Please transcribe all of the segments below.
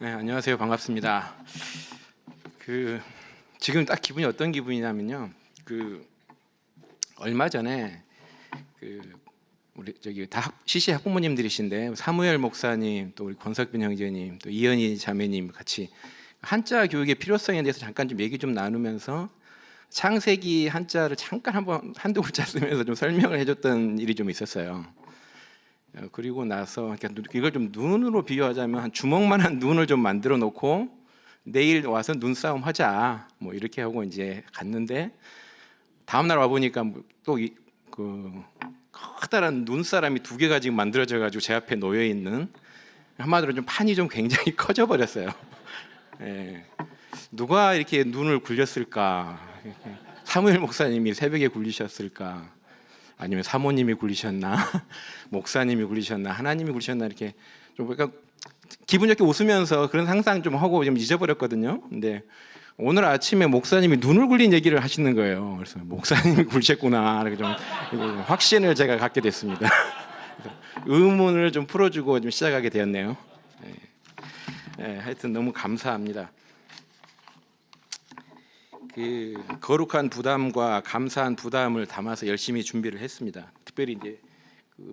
네, 안녕하세요. 반갑습니다. 지금 딱 기분이 어떤 기분이냐면요. 얼마 전에 우리 저기 다 CC 학부모님들이신데 사무엘 목사님, 또 우리 권석빈 형제님, 또 이현희 자매님 같이 한자 교육의 필요성에 대해서 잠깐 좀 얘기 좀 나누면서 창세기 한자를 잠깐 한두 글자 쓰면서 좀 설명을 해줬던 일이 좀 있었어요. 그리고 나서 이걸 좀 눈으로 비유하자면 한 주먹만한 눈을 좀 만들어 놓고 내일 와서 눈싸움 하자 뭐 이렇게 하고 이제 갔는데 다음 날 와 보니까 또 커다란 눈사람이 두 개가 지금 만들어져 가지고 제 앞에 놓여 있는, 한마디로 좀 판이 좀 굉장히 커져 버렸어요. 예. 누가 이렇게 눈을 굴렸을까? 사무엘 목사님이 새벽에 굴리셨을까? 아니면 사모님이 굴리셨나? 목사님이 굴리셨나? 하나님이 굴리셨나? 이렇게 좀 약간 기분 좋게 웃으면서 그런 상상 좀 하고 좀 잊어버렸거든요. 근데 오늘 아침에 목사님이 눈을 굴린 얘기를 하시는 거예요. 그래서 목사님이 굴리셨구나. 이렇게 좀 확신을 제가 갖게 됐습니다. 의문을 좀 풀어주고 좀 시작하게 되었네요. 하여튼 너무 감사합니다. 거룩한 부담과 감사한 부담을 담아서 열심히 준비를 했습니다. 특별히 이제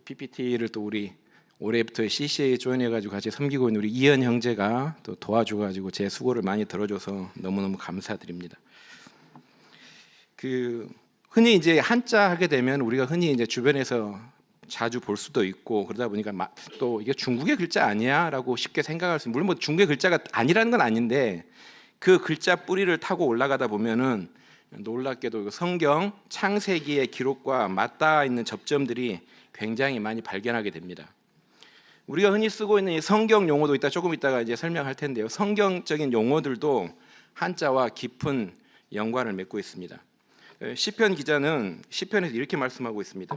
PPT를 또 우리 올해부터 CCA에 조인해가지고 같이 섬기고 있는 우리 이현 형제가 또 도와줘가지고 제 수고를 많이 들어줘서 너무너무 감사드립니다. 흔히 이제 한자 하게 되면 우리가 흔히 이제 주변에서 자주 볼 수도 있고 그러다 보니까 또 이게 중국의 글자 아니야라고 쉽게 생각할 수 있는, 물론 뭐 중국의 글자가 아니라는 건 아닌데 그 글자 뿌리를 타고 올라가다 보면은 놀랍게도 성경 창세기의 기록과 맞닿아 있는 접점들이 굉장히 많이 발견하게 됩니다. 우리가 흔히 쓰고 있는 이 성경 용어도 조금 이따가 이제 설명할 텐데요. 성경적인 용어들도 한자와 깊은 연관을 맺고 있습니다. 시편 기자는 시편에서 이렇게 말씀하고 있습니다.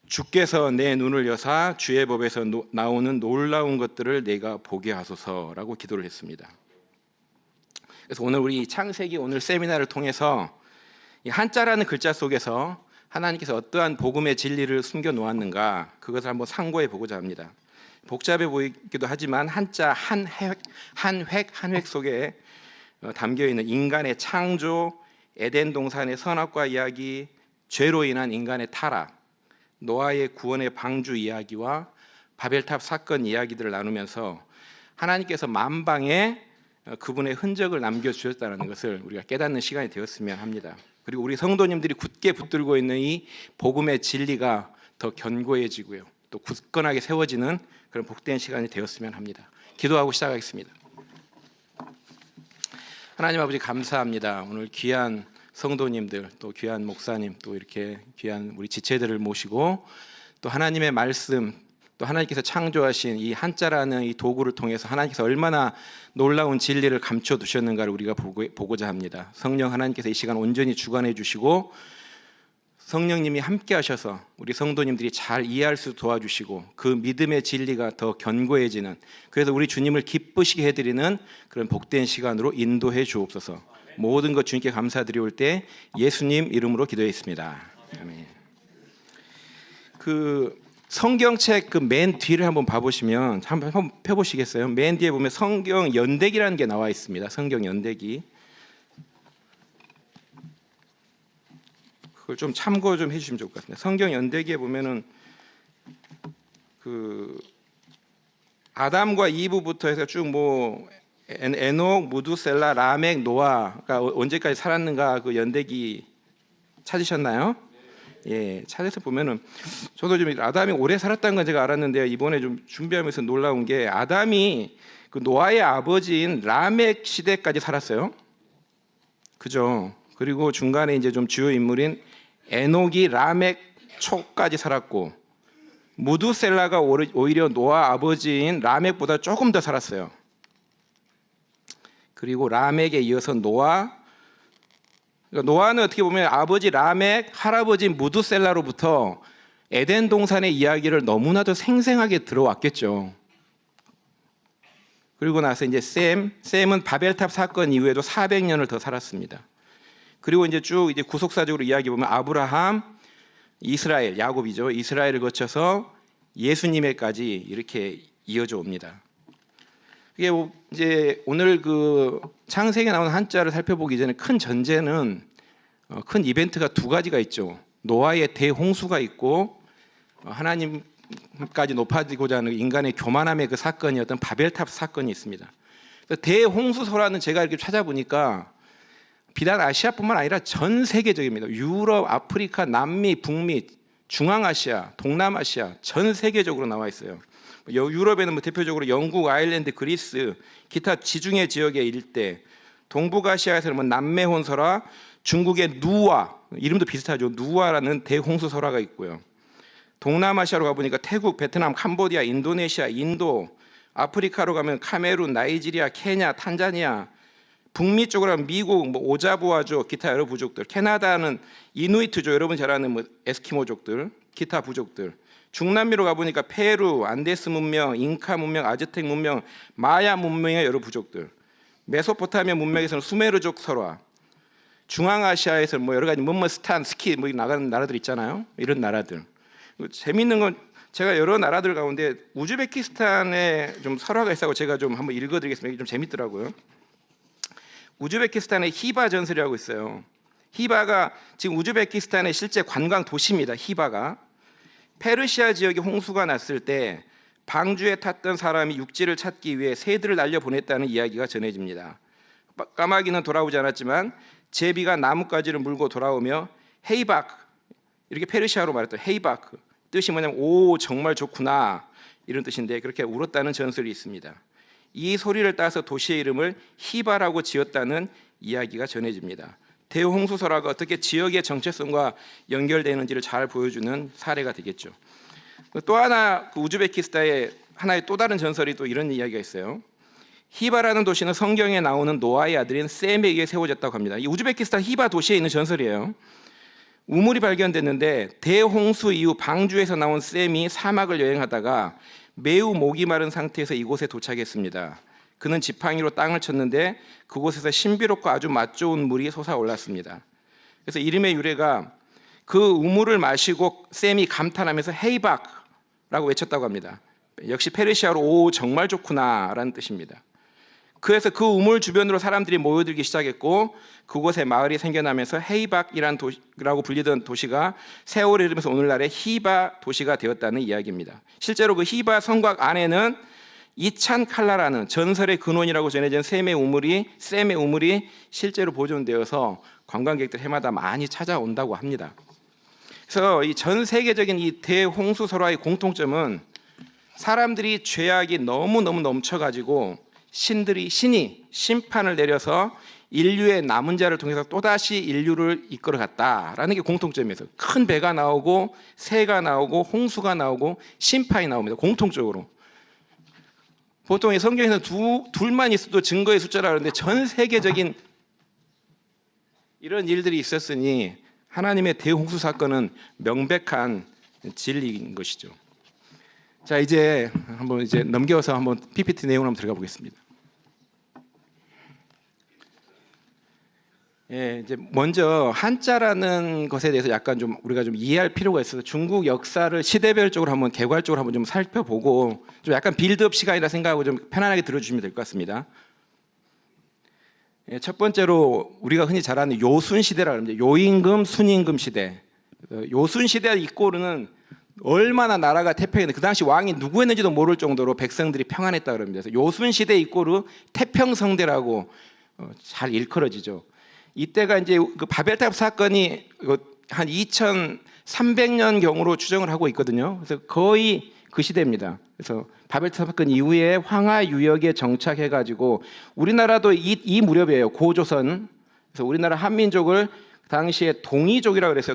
주께서 내 눈을 여사 주의 법에서 나오는 놀라운 것들을 내가 보게 하소서라고 기도를 했습니다. 그래서 오늘 우리 창세기 오늘 세미나를 통해서 이 한자라는 글자 속에서 하나님께서 어떠한 복음의 진리를 숨겨 놓았는가, 그것을 한번 상고해 보고자 합니다. 복잡해 보이기도 하지만 한자 한 획 속에 담겨 있는 인간의 창조, 에덴 동산의 선악과 이야기, 죄로 인한 인간의 타락, 노아의 구원의 방주 이야기와 바벨탑 사건 이야기들을 나누면서 하나님께서 만방에 그분의 흔적을 남겨주셨다는 것을 우리가 깨닫는 시간이 되었으면 합니다. 그리고 우리 성도님들이 굳게 붙들고 있는 이 복음의 진리가 더 견고해지고요, 또 굳건하게 세워지는 그런 복된 시간이 되었으면 합니다. 기도하고 시작하겠습니다. 하나님 아버지 감사합니다. 오늘 귀한 성도님들, 또 귀한 목사님, 또 이렇게 귀한 우리 지체들을 모시고 또 하나님의 말씀, 또 하나님께서 창조하신 이 한자라는 이 도구를 통해서 하나님께서 얼마나 놀라운 진리를 감춰 두셨는가를 우리가 보고자 합니다. 성령 하나님께서 이 시간 온전히 주관해 주시고 성령님이 함께 하셔서 우리 성도님들이 잘 이해할 수 도와주시고 그 믿음의 진리가 더 견고해지는, 그래서 우리 주님을 기쁘시게 해드리는 그런 복된 시간으로 인도해 주옵소서. 모든 것 주님께 감사드리올 때 예수님 이름으로 기도했습니다. 아멘. 성경책 맨 뒤를 한번 봐보시면, 한번 펴보시겠어요? 맨 뒤에 보면 성경 연대기라는 게 나와 있습니다. 성경 연대기. 그걸 좀 참고 좀 해주시면 좋을 것 같습니다. 성경 연대기에 보면은 아담과 이브부터 해서 쭉 에녹, 무두셀라, 라멕, 노아가 언제까지 살았는가 그 연대기 찾으셨나요? 예, 찾아서 보면은 저도 좀 아담이 오래 살았다는 건 제가 알았는데요. 이번에 좀 준비하면서 놀라운 게 아담이 노아의 아버지인 라멕 시대까지 살았어요. 그죠? 그리고 중간에 이제 좀 주요 인물인 에녹이 라멕 초까지 살았고, 무두셀라가 오히려 노아 아버지인 라멕보다 조금 더 살았어요. 그리고 라멕에 이어서 노아는 어떻게 보면 아버지 라멕, 할아버지 무두셀라로부터 에덴 동산의 이야기를 너무나도 생생하게 들어왔겠죠. 그리고 나서 이제 셈은 바벨탑 사건 이후에도 400년을 더 살았습니다. 그리고 이제 쭉 이제 구속사적으로 이야기 보면 아브라함, 이스라엘, 야곱이죠. 이스라엘을 거쳐서 예수님에까지 이렇게 이어져 옵니다. 이게 이제 오늘 그 창세기에 나오는 한자를 살펴보기 전에 큰 전제는 큰 이벤트가 두 가지가 있죠. 노아의 대홍수가 있고 하나님까지 높아지고자 하는 인간의 교만함의 그 사건이었던 바벨탑 사건이 있습니다. 대홍수설화는 제가 이렇게 찾아보니까 비단 아시아뿐만 아니라 전 세계적입니다. 유럽, 아프리카, 남미, 북미, 중앙아시아, 동남아시아 전 세계적으로 나와 있어요. 유럽에는 뭐 대표적으로 영국, 아일랜드, 그리스, 기타 지중해 지역의 일대, 동북아시아에서는 뭐 남매혼설화, 중국의 누와, 이름도 비슷하죠. 누와라는 대홍수설화가 있고요. 동남아시아로 가보니까 태국, 베트남, 캄보디아, 인도네시아, 인도, 아프리카로 가면 카메룬, 나이지리아, 케냐, 탄자니아, 북미 쪽으로 하면 미국, 뭐 오자부아족, 기타 여러 부족들, 캐나다는 이누이트족, 여러분 잘 아는 뭐 에스키모족들, 기타 부족들, 중남미로 가보니까 페루, 안데스 문명, 잉카 문명, 아즈텍 문명, 마야 문명의 여러 부족들, 메소포타미아 문명에서는 수메르족 설화, 중앙아시아에서 뭐 여러 가지 스탄, 스키 뭐 나가는 나라들 있잖아요. 이런 나라들. 재밌는 건 제가 여러 나라들 가운데 우즈베키스탄에 좀 설화가 있어서 제가 좀 한번 읽어드리겠습니다. 이게 좀 재밌더라고요. 우즈베키스탄에 히바 전설이라고 있어요. 히바가 지금 우즈베키스탄의 실제 관광 도시입니다. 히바가 페르시아 지역에 홍수가 났을 때 방주에 탔던 사람이 육지를 찾기 위해 새들을 날려보냈다는 이야기가 전해집니다. 까마귀는 돌아오지 않았지만 제비가 나뭇가지를 물고 돌아오며 헤이바크, 이렇게 페르시아로 말했던 헤이바크, 뜻이 뭐냐면 오 정말 좋구나 이런 뜻인데 그렇게 울었다는 전설이 있습니다. 이 소리를 따서 도시의 이름을 히바라고 지었다는 이야기가 전해집니다. 대홍수설화가 어떻게 지역의 정체성과 연결되는지를 잘 보여주는 사례가 되겠죠. 또 하나 우즈베키스탄의 하나의 또 다른 전설이 또 이런 이야기가 있어요. 히바라는 도시는 성경에 나오는 노아의 아들인 셈에 의해 세워졌다고 합니다. 이 우즈베키스탄 히바 도시에 있는 전설이에요. 우물이 발견됐는데 대홍수 이후 방주에서 나온 셈이 사막을 여행하다가 매우 목이 마른 상태에서 이곳에 도착했습니다. 그는 지팡이로 땅을 쳤는데 그곳에서 신비롭고 아주 맛 좋은 물이 솟아올랐습니다. 그래서 이름의 유래가 그 우물을 마시고 셈이 감탄하면서 헤이박라고 외쳤다고 합니다. 역시 페르시아로 오 정말 좋구나 라는 뜻입니다. 그래서 그 우물 주변으로 사람들이 모여들기 시작했고 그곳에 마을이 생겨나면서 헤이박이라고 불리던 도시가 세월이 흐르면서 오늘날의 히바 도시가 되었다는 이야기입니다. 실제로 그 히바 성곽 안에는 이찬 칼라라는 전설의 근원이라고 전해진 셈의 우물이 실제로 보존되어서 관광객들 해마다 많이 찾아온다고 합니다. 그래서 이 전 세계적인 이 대홍수 설화의 공통점은 사람들이 죄악이 너무너무 넘쳐가지고 신이 심판을 내려서 인류의 남은 자를 통해서 또다시 인류를 이끌어갔다라는 게 공통점이에요. 큰 배가 나오고 새가 나오고 홍수가 나오고 심판이 나옵니다. 공통적으로. 보통 성경에서 둘만 있어도 증거의 숫자라 그러는데 전 세계적인 이런 일들이 있었으니 하나님의 대홍수 사건은 명백한 진리인 것이죠. 자, 이제 한번 넘겨서 한번 PPT 내용을 한번 들어가 보겠습니다. 예, 이제 먼저 한자라는 것에 대해서 약간 좀 우리가 좀 이해할 필요가 있어서 중국 역사를 시대별적으로 한번 개괄적으로 한번 좀 살펴보고 좀 약간 빌드업 시간이라 생각하고 좀 편안하게 들어주시면 될 것 같습니다. 예, 첫 번째로 우리가 흔히 잘 아는 요순 시대라고 합니다. 요임금, 순임금 시대. 요순 시대 이꼬르는 얼마나 나라가 태평했는데 그 당시 왕이 누구였는지도 모를 정도로 백성들이 평안했다 그럽니다. 그래서 요순 시대 이꼬르 태평성대라고 잘 일컬어지죠. 이때가 이제 그 바벨탑 사건이 한 2300년 경으로 추정을 하고 있거든요. 그래서 거의 그 시대입니다. 그래서 바벨탑 사건 이후에 황하 유역에 정착해가지고 우리나라도 이 무렵이에요. 고조선. 그래서 우리나라 한민족을 당시에 동이족이라고 그랬어요.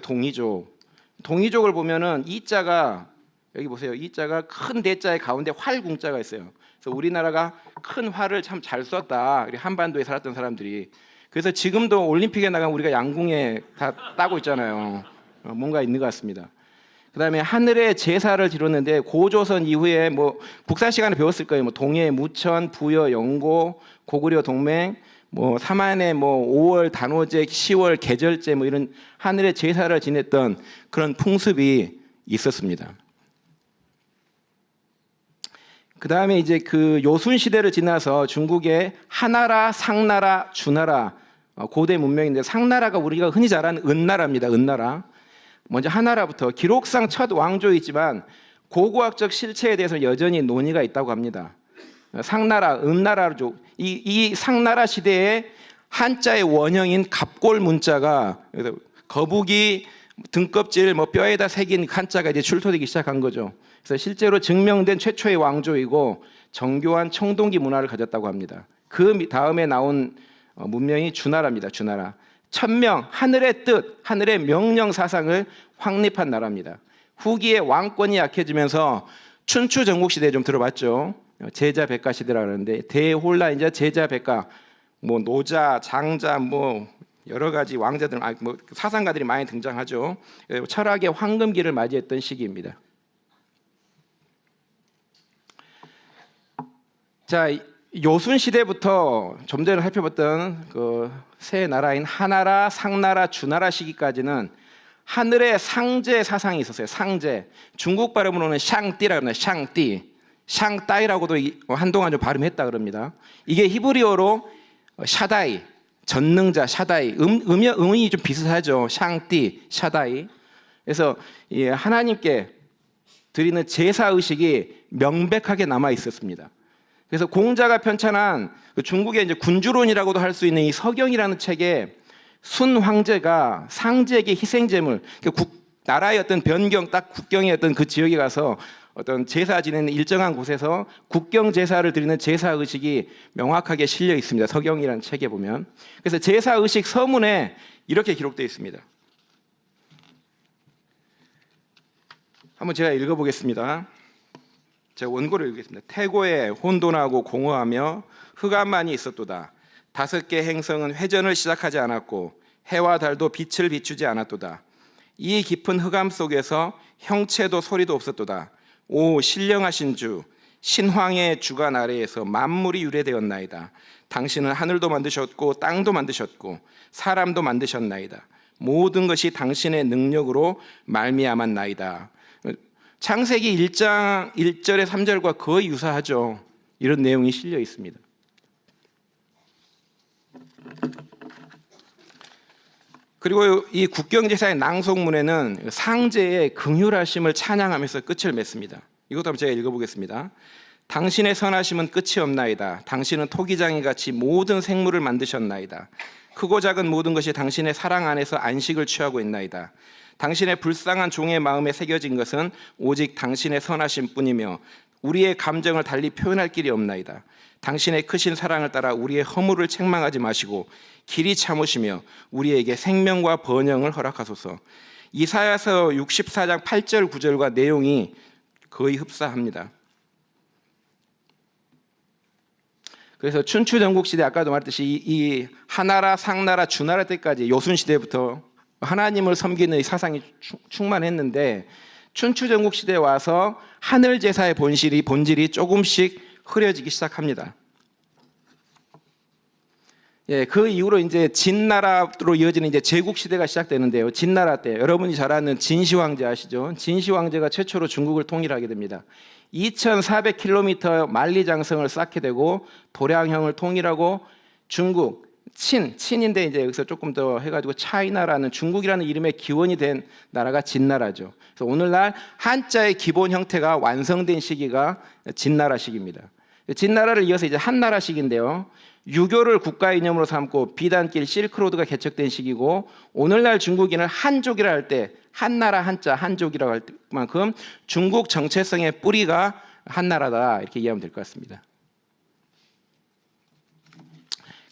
동이족을 보면은 이자가 여기 보세요. 이자가 큰 대자의 가운데 활궁자가 있어요. 그래서 우리나라가 큰 활을 참 잘 썼다. 한반도에 살았던 사람들이. 그래서 지금도 올림픽에 나가면 우리가 양궁에 다 따고 있잖아요. 뭔가 있는 것 같습니다. 그다음에 하늘에 제사를 지렀는데 고조선 이후에 뭐 국사 시간에 배웠을 거예요. 뭐 동해, 무천, 부여, 영고, 고구려 동맹, 뭐 삼한에 뭐 5월 단오제, 10월 계절제 뭐 이런 하늘에 제사를 지냈던 그런 풍습이 있었습니다. 그 다음에 이제 그 요순 시대를 지나서 중국의 하나라, 상나라, 주나라 고대 문명인데 상나라가 우리가 흔히 잘 아는 은나라입니다. 은나라. 먼저 하나라부터 기록상 첫 왕조이지만 고고학적 실체에 대해서 여전히 논의가 있다고 합니다. 상나라, 은나라족 이 상나라 시대에 한자의 원형인 갑골 문자가 거북이 등껍질 뼈에다 새긴 한자가 이제 출토되기 시작한 거죠. 그래서 실제로 증명된 최초의 왕조이고 정교한 청동기 문화를 가졌다고 합니다. 그 다음에 나온 문명이 주나라입니다. 주나라. 천명, 하늘의 뜻, 하늘의 명령 사상을 확립한 나라입니다. 후기에 왕권이 약해지면서 춘추 전국 시대 좀 들어봤죠. 제자 백가 시대라고 하는데 대혼란이자 제자 백가, 뭐 노자, 장자, 뭐 여러 가지 왕자들, 뭐 사상가들이 많이 등장하죠. 철학의 황금기를 맞이했던 시기입니다. 자, 요순 시대부터 좀 전에 살펴봤던 그 세 나라인 하나라, 상나라, 주나라 시기까지는 하늘의 상제 사상이 있었어요. 상제. 중국 발음으로는 샹띠라고 합니다. 샹띠. 샹따이라고도 한동안 좀 발음했다 그럽니다. 이게 히브리어로 샤다이, 전능자 샤다이. 음이 좀 비슷하죠. 샹띠, 샤다이. 그래서 하나님께 드리는 제사 의식이 명백하게 남아 있었습니다. 그래서 공자가 편찬한 중국의 이제 군주론이라고도 할 수 있는 이 서경이라는 책에 순 황제가 상제에게 희생제물, 나라의 어떤 변경, 딱 국경의 어떤 그 지역에 가서 어떤 제사 지내는 일정한 곳에서 국경 제사를 드리는 제사 의식이 명확하게 실려 있습니다. 서경이라는 책에 보면. 그래서 제사 의식 서문에 이렇게 기록되어 있습니다. 한번 제가 읽어보겠습니다. 제가 원고를 읽겠습니다. 태고에 혼돈하고 공허하며 흑암만이 있었도다. 5개 행성은 회전을 시작하지 않았고 해와 달도 빛을 비추지 않았도다. 이 깊은 흑암 속에서 형체도 소리도 없었도다. 오 신령하신 주, 신황의 주관 아래에서 만물이 유래되었나이다. 당신은 하늘도 만드셨고 땅도 만드셨고 사람도 만드셨나이다. 모든 것이 당신의 능력으로 말미암았나이다. 창세기 1장 1절에 3절과 거의 유사하죠. 이런 내용이 실려 있습니다. 그리고 이 국경제사의 낭송문에는 상제의 긍휼하심을 찬양하면서 끝을 맺습니다. 이것도 한번 제가 읽어보겠습니다. 당신의 선하심은 끝이 없나이다. 당신은 토기장이 같이 모든 생물을 만드셨나이다. 크고 작은 모든 것이 당신의 사랑 안에서 안식을 취하고 있나이다. 당신의 불쌍한 종의 마음에 새겨진 것은 오직 당신의 선하심 뿐이며 우리의 감정을 달리 표현할 길이 없나이다. 당신의 크신 사랑을 따라 우리의 허물을 책망하지 마시고 길이 참으시며 우리에게 생명과 번영을 허락하소서. 이사야서 64장 8절 9절과 내용이 거의 흡사합니다. 그래서 춘추 전국 시대 아까도 말했듯이 이 하나라, 상나라, 주나라 때까지 요순 시대부터 하나님을 섬기는 사상이 충만했는데 춘추 전국 시대에 와서 하늘 제사의 본질이 조금씩 흐려지기 시작합니다. 그 이후로 이제 진나라로 이어지는 이제 제국 시대가 시작되는데요. 진나라 때 여러분이 잘 아는 진시 황제 아시죠? 진시 황제가 최초로 중국을 통일하게 됩니다. 2,400km 만리장성을 쌓게 되고 도량형을 통일하고 중국 친인데 이제 여기서 조금 더 해가지고 차이나라는 중국이라는 이름의 기원이 된 나라가 진나라죠. 그래서 오늘날 한자의 기본 형태가 완성된 시기가 진나라식입니다. 진나라를 이어서 이제 한나라식인데요. 유교를 국가 이념으로 삼고 비단길 실크로드가 개척된 시기고 오늘날 중국인을 한족이라 할 때 한나라 한자 한족이라고 할 만큼 중국 정체성의 뿌리가 한나라다 이렇게 이해하면 될 것 같습니다.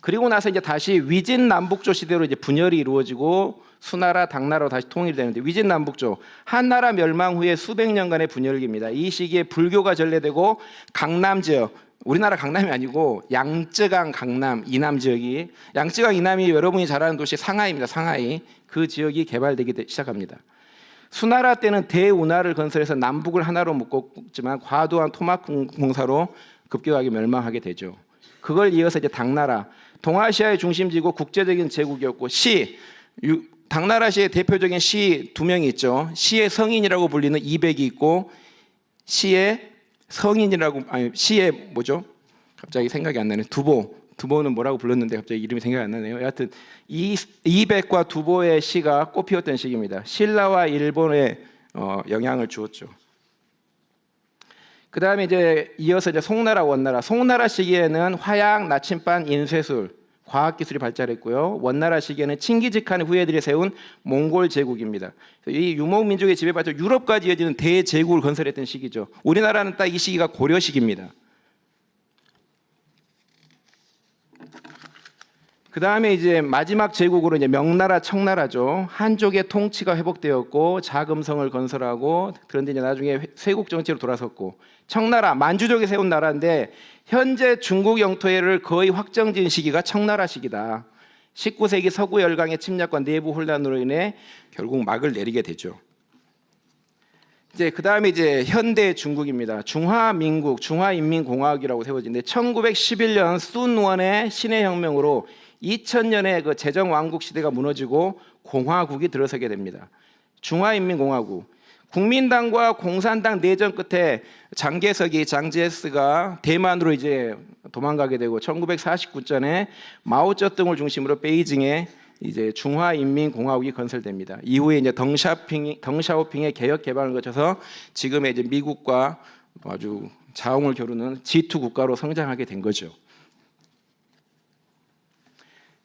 그리고 나서 이제 다시 위진남북조 시대로 이제 분열이 이루어지고 수나라, 당나라로 다시 통일이 되는데 위진남북조 한나라 멸망 후에 수백 년간의 분열기입니다. 이 시기에 불교가 전래되고 강남 지역, 우리나라 강남이 아니고 양쯔강 강남 이남 지역이 양쯔강 이남이 여러분이 잘 아는 도시 상하이입니다. 상하이 그 지역이 개발되기 시작합니다. 수나라 때는 대운하를 건설해서 남북을 하나로 묶었지만 과도한 토막 공사로 급격하게 멸망하게 되죠. 그걸 이어서 이제 당나라 동아시아의 중심지고 국제적인 제국이었고 당나라시의 대표적인 시 2명이 있죠. 시의 성인이라고 불리는 이백이 있고 시의 성인이라고 아니 시에 뭐죠? 갑자기 생각이 안 나네. 두보는 뭐라고 불렀는데 갑자기 이름이 생각이 안 나네요. 여하튼 이백과 두보의 시가 꽃피웠던 시기입니다. 신라와 일본에 영향을 주었죠. 그 다음에 이제 이어서 이제 송나라 원나라. 송나라 시기에는 화약, 나침반, 인쇄술, 과학기술이 발달했고요. 원나라 시기에는 칭기즈칸의 후예들이 세운 몽골 제국입니다. 이 유목민족의 지배받쳐 유럽까지 이어지는 대제국을 건설했던 시기죠. 우리나라는 딱 이 시기가 고려 시기입니다. 그 다음에 이제 마지막 제국으로 이제 명나라, 청나라죠. 한족의 통치가 회복되었고 자금성을 건설하고 그런데 이제 나중에 쇄국 정치로 돌아섰고 청나라, 만주족이 세운 나라인데 현재 중국 영토를 거의 확정지은 시기가 청나라 시기다. 19세기 서구 열강의 침략과 내부 혼란으로 인해 결국 막을 내리게 되죠. 이제 그 다음에 이제 현대 중국입니다. 중화민국, 중화인민공화국이라고 세워지는데 1911년 순원의 신해혁명으로 2000년에 그 제정왕국 시대가 무너지고 공화국이 들어서게 됩니다. 중화인민공화국. 국민당과 공산당 내전 끝에 장개석이 장제스가 대만으로 이제 도망가게 되고 1949년에 마오쩌둥을 중심으로 베이징에 이제 중화인민공화국이 건설됩니다. 이후에 이제 덩샤오핑의 개혁 개방을 거쳐서 지금의 이제 미국과 아주 자웅을 겨루는 G2 국가로 성장하게 된 거죠.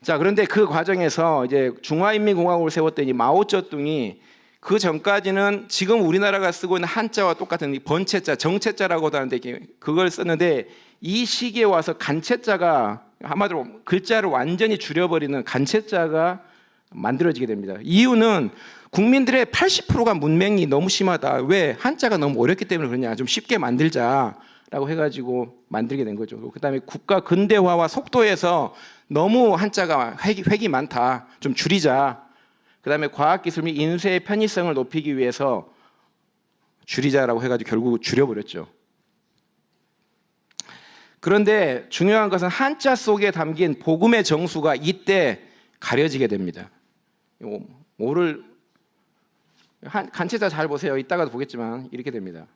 자, 그런데 그 과정에서 이제 중화인민공화국을 세웠더니 마오쩌둥이 그 전까지는 지금 우리나라가 쓰고 있는 한자와 똑같은 번체자, 정체자라고도 하는데 그걸 썼는데 이 시기에 와서 간체자가 한마디로 글자를 완전히 줄여버리는 간체자가 만들어지게 됩니다. 이유는 국민들의 80%가 문맹이 너무 심하다. 왜? 한자가 너무 어렵기 때문에 그러냐. 좀 쉽게 만들자라고 해가지고 만들게 된 거죠. 그다음에 국가 근대화와 속도에서 너무 한자가 획이 많다. 좀 줄이자. 그다음에 과학기술 및 인쇄의 편의성을 높이기 위해서 줄이자라고 해가지고 결국 줄여버렸죠. 그런데 중요한 것은 한자 속에 담긴 복음의 정수가 이때 가려지게 됩니다. 뭐를 간체자 잘 보세요. 이따가도 보겠지만 이렇게 됩니다.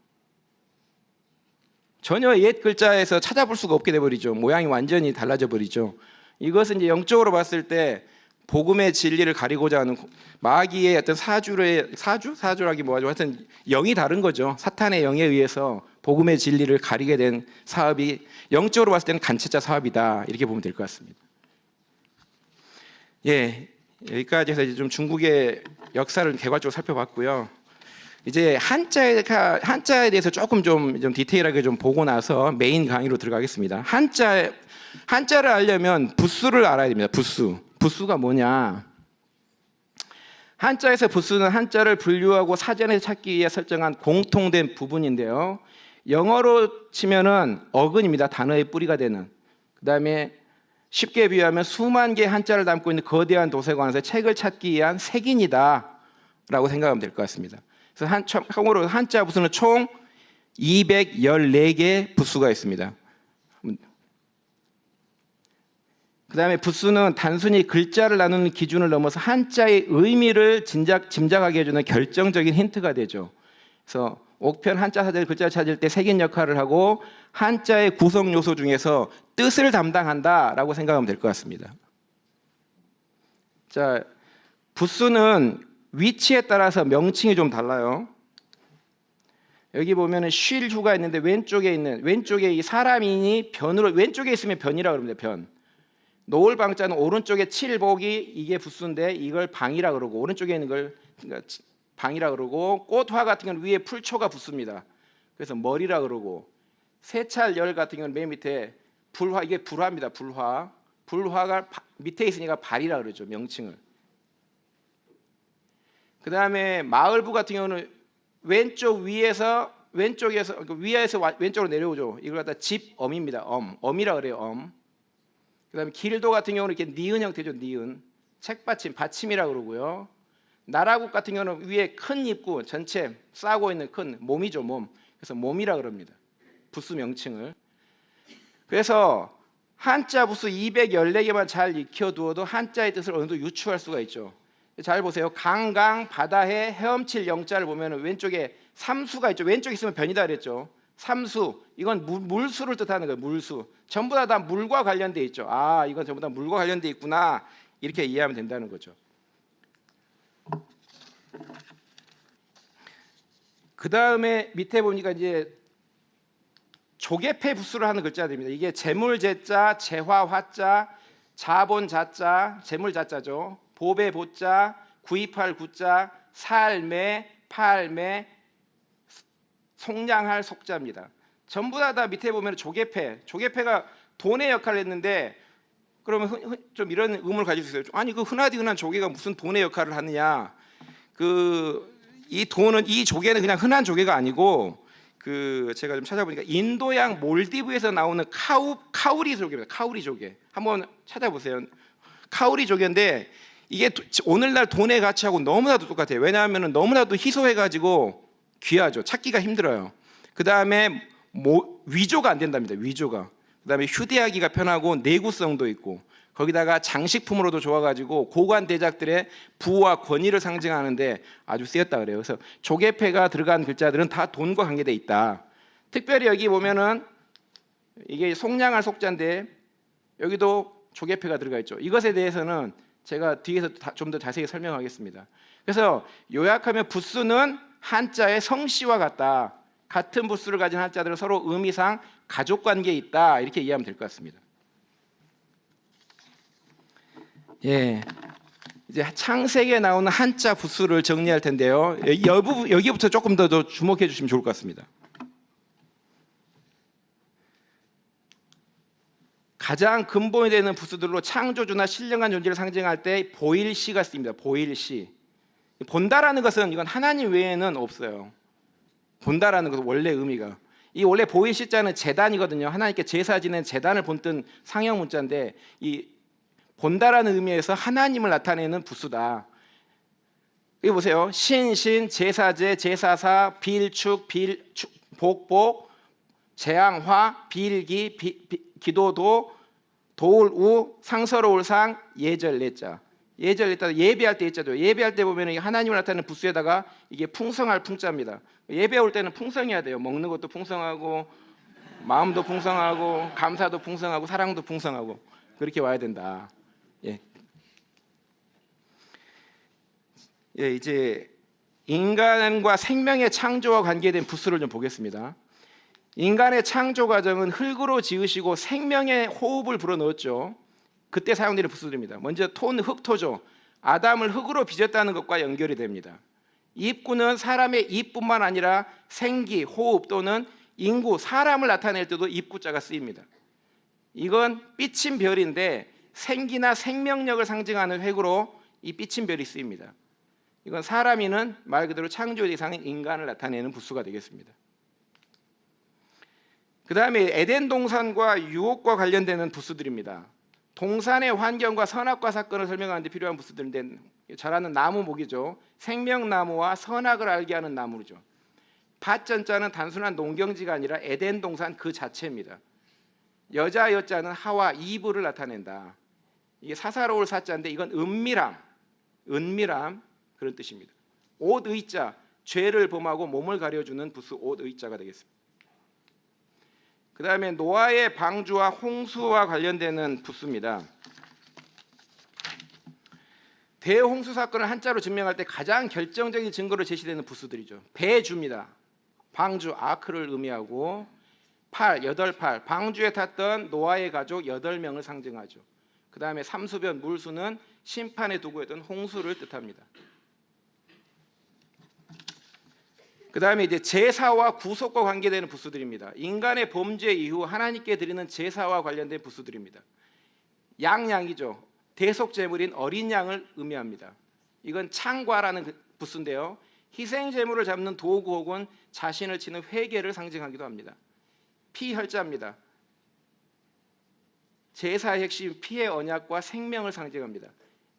전혀 옛 글자에서 찾아볼 수가 없게 돼버리죠. 모양이 완전히 달라져 버리죠. 이것은 이제 영적으로 봤을 때 복음의 진리를 가리고자 하는 마귀의 어떤 사주라기 뭐하죠. 하여튼 영이 다른 거죠. 사탄의 영에 의해서 복음의 진리를 가리게 된 사업이 영적으로 봤을 때는 간체자 사업이다. 이렇게 보면 될 것 같습니다. 예, 여기까지 해서 이제 좀 중국의 역사를 개괄적으로 살펴봤고요. 이제 한자에 대해서 조금 좀 디테일하게 좀 보고 나서 메인 강의로 들어가겠습니다. 한자를 알려면 부수를 알아야 됩니다. 부수가 뭐냐? 한자에서 부수는 한자를 분류하고 사전에 찾기 위해 설정한 공통된 부분인데요. 영어로 치면은 어근입니다. 단어의 뿌리가 되는. 그다음에 쉽게 비유하면 수만 개의 한자를 담고 있는 거대한 도서관에서 책을 찾기 위한 색인이다라고 생각하면 될 것 같습니다. 그래서 참고로 한자 부수는 총 214개의 부수가 있습니다. 그 다음에 부수는 단순히 글자를 나누는 기준을 넘어서 한자의 의미를 짐작하게 해주는 결정적인 힌트가 되죠. 그래서 옥편 한자 사전의 글자를 찾을 때 색인 역할을 하고 한자의 구성 요소 중에서 뜻을 담당한다라고 생각하면 될 것 같습니다. 자, 부수는 위치에 따라서 명칭이 좀 달라요. 여기 보면은 쉴 휴가 있는데 왼쪽에 이 사람이 변으로 왼쪽에 있으면 변이라고 그럽니다. 변. 노을 방자는 오른쪽에 칠복이 이게 부수인데 이걸 방이라 그러고 오른쪽에 있는 걸 그러니까 방이라 그러고 꽃화 같은 경우는 위에 풀초가 붙습니다. 그래서 머리라 그러고 세찰열 같은 경우는 맨 밑에 불화 이게 불화입니다. 불화가 밑에 있으니까 발이라 그러죠. 명칭을. 그 다음에 마을부 같은 경우는 왼쪽에서 왼쪽으로 내려오죠. 이걸 갖다 집엄입니다. 엄이라 그래요. 그 다음에 길도 같은 경우는 이렇게 니은 형태죠. 니은. 책받침, 받침이라 그러고요. 나라국 같은 경우는 위에 큰 입구 전체 싸고 있는 큰 몸이죠. 몸. 그래서 몸이라 그럽니다. 부수 명칭을. 그래서 한자 부수 214개만 잘 익혀두어도 한자의 뜻을 어느 정도 유추할 수가 있죠. 잘 보세요. 강강 바다해 헤엄칠 영자를 보면 왼쪽에 삼수가 있죠. 왼쪽에 있으면 변이다 그랬죠. 삼수, 이건 물수를 뜻하는 거예요. 물수. 전부 다 물과 관련돼 있죠. 이건 전부 다 물과 관련돼 있구나. 이렇게 이해하면 된다는 거죠. 그 다음에 밑에 보니까 이제 조개패 부수를 하는 글자들입니다. 이게 재물재자, 재화화자, 자본자자, 재물자자죠. 보배 보자, 구입할 구자, 살매, 팔매, 속량할 속자입니다. 전부 다 밑에 보면 조개패가 돈의 역할을 했는데, 그러면 좀 이런 의문을 가질 수 있어요. 아니 그 흔한 조개가 무슨 돈의 역할을 하느냐? 이 조개는 그냥 흔한 조개가 아니고 제가 좀 찾아보니까 인도양 몰디브에서 나오는 카우리 조개입니다. 카우리 조개 한번 찾아보세요. 카우리 조개인데 이게 오늘날 돈의 가치하고 너무나도 똑같아요. 왜냐하면 너무나도 희소해가지고 귀하죠. 찾기가 힘들어요. 그 다음에 위조가 안 된답니다. 위조가. 그 다음에 휴대하기가 편하고 내구성도 있고, 거기다가 장식품으로도 좋아가지고 고관 대작들의 부와 권위를 상징하는데 아주 쓰였다 그래요. 그래서 조개패가 들어간 글자들은 다 돈과 관계돼 있다. 특별히 여기 보면은 이게 속량할 속자인데 여기도 조개패가 들어가 있죠. 이것에 대해서는 제가 뒤에서 좀 더 자세히 설명하겠습니다. 그래서 요약하면 부수는 한자의 성씨와 같다. 같은 부수를 가진 한자들은 서로 의미상 가족관계에 있다. 이렇게 이해하면 될 것 같습니다. 이제 창세기에 나오는 한자 부수를 정리할 텐데요. 여기부터 조금 더 주목해 주시면 좋을 것 같습니다. 가장 근본이 되는 부수들로 창조주나 신령한 존재를 상징할 때 보일시가 쓰입니다. 보일시. 본다라는 것은 이건 하나님 외에는 없어요. 본다라는 것은 원래 의미가, 이 원래 보일시자는 제단이거든요. 하나님께 제사 지낸 제단을 본뜬 상형 문자인데, 이 본다라는 의미에서 하나님을 나타내는 부수다. 여기 보세요. 신신, 제사제, 제사사, 빌축, 복복, 재앙화, 빌기, 기도도, 도울우, 상서로울 상, 예절례자. 예절례자 예배할 때 예자죠. 예배할 때 보면 하나님을 나타내는 부수에다가 이게 풍성할 풍자입니다. 예배 올 때는 풍성해야 돼요. 먹는 것도 풍성하고, 마음도 풍성하고, 감사도 풍성하고, 사랑도 풍성하고, 그렇게 와야 된다. 이제 인간과 생명의 창조와 관계된 부수를 좀 보겠습니다. 인간의 창조 과정은 흙으로 지으시고 생명의 호흡을 불어넣었죠. 그때 사용되는 부수들입니다. 먼저 흙토죠. 아담을 흙으로 빚었다는 것과 연결이 됩니다. 입구는 사람의 입뿐만 아니라 생기, 호흡 또는 인구, 사람을 나타낼 때도 입구자가 쓰입니다. 이건 삐친 별인데 생기나 생명력을 상징하는 획으로 이 삐친 별이 쓰입니다. 이건 사람이는 말 그대로 창조 대상인 인간을 나타내는 부수가 되겠습니다. 그 다음에 에덴 동산과 유혹과 관련되는 부수들입니다. 동산의 환경과 선악과 사건을 설명하는 데 필요한 부수들인데, 잘 아는 나무목이죠. 생명나무와 선악을 알게 하는 나무죠. 밭전자는 단순한 농경지가 아니라 에덴 동산 그 자체입니다. 여자 여자는 하와 이브를 나타낸다. 이게 사사로울 사자인데 이건 은밀함 그런 뜻입니다. 옷의자, 죄를 범하고 몸을 가려주는 부수 옷의자가 되겠습니다. 그 다음에 노아의 방주와 홍수와 관련되는 부수입니다. 대홍수 사건을 한자로 증명할 때 가장 결정적인 증거로 제시되는 부수들이죠. 배주입니다. 방주, 아크를 의미하고, 여덟 팔, 방주에 탔던 노아의 가족 8명을 상징하죠. 그 다음에 삼수변, 물수는 심판의 도구였던 홍수를 뜻합니다. 그 다음에 이제 제사와 구속과 관계되는 부수들입니다. 인간의 범죄 이후 하나님께 드리는 제사와 관련된 부수들입니다. 양이죠. 대속제물인 어린 양을 의미합니다. 이건 창과라는 부수인데요. 희생제물을 잡는 도구 혹은 자신을 치는 회개를 상징하기도 합니다. 피혈자입니다. 제사의 핵심 피의 언약과 생명을 상징합니다.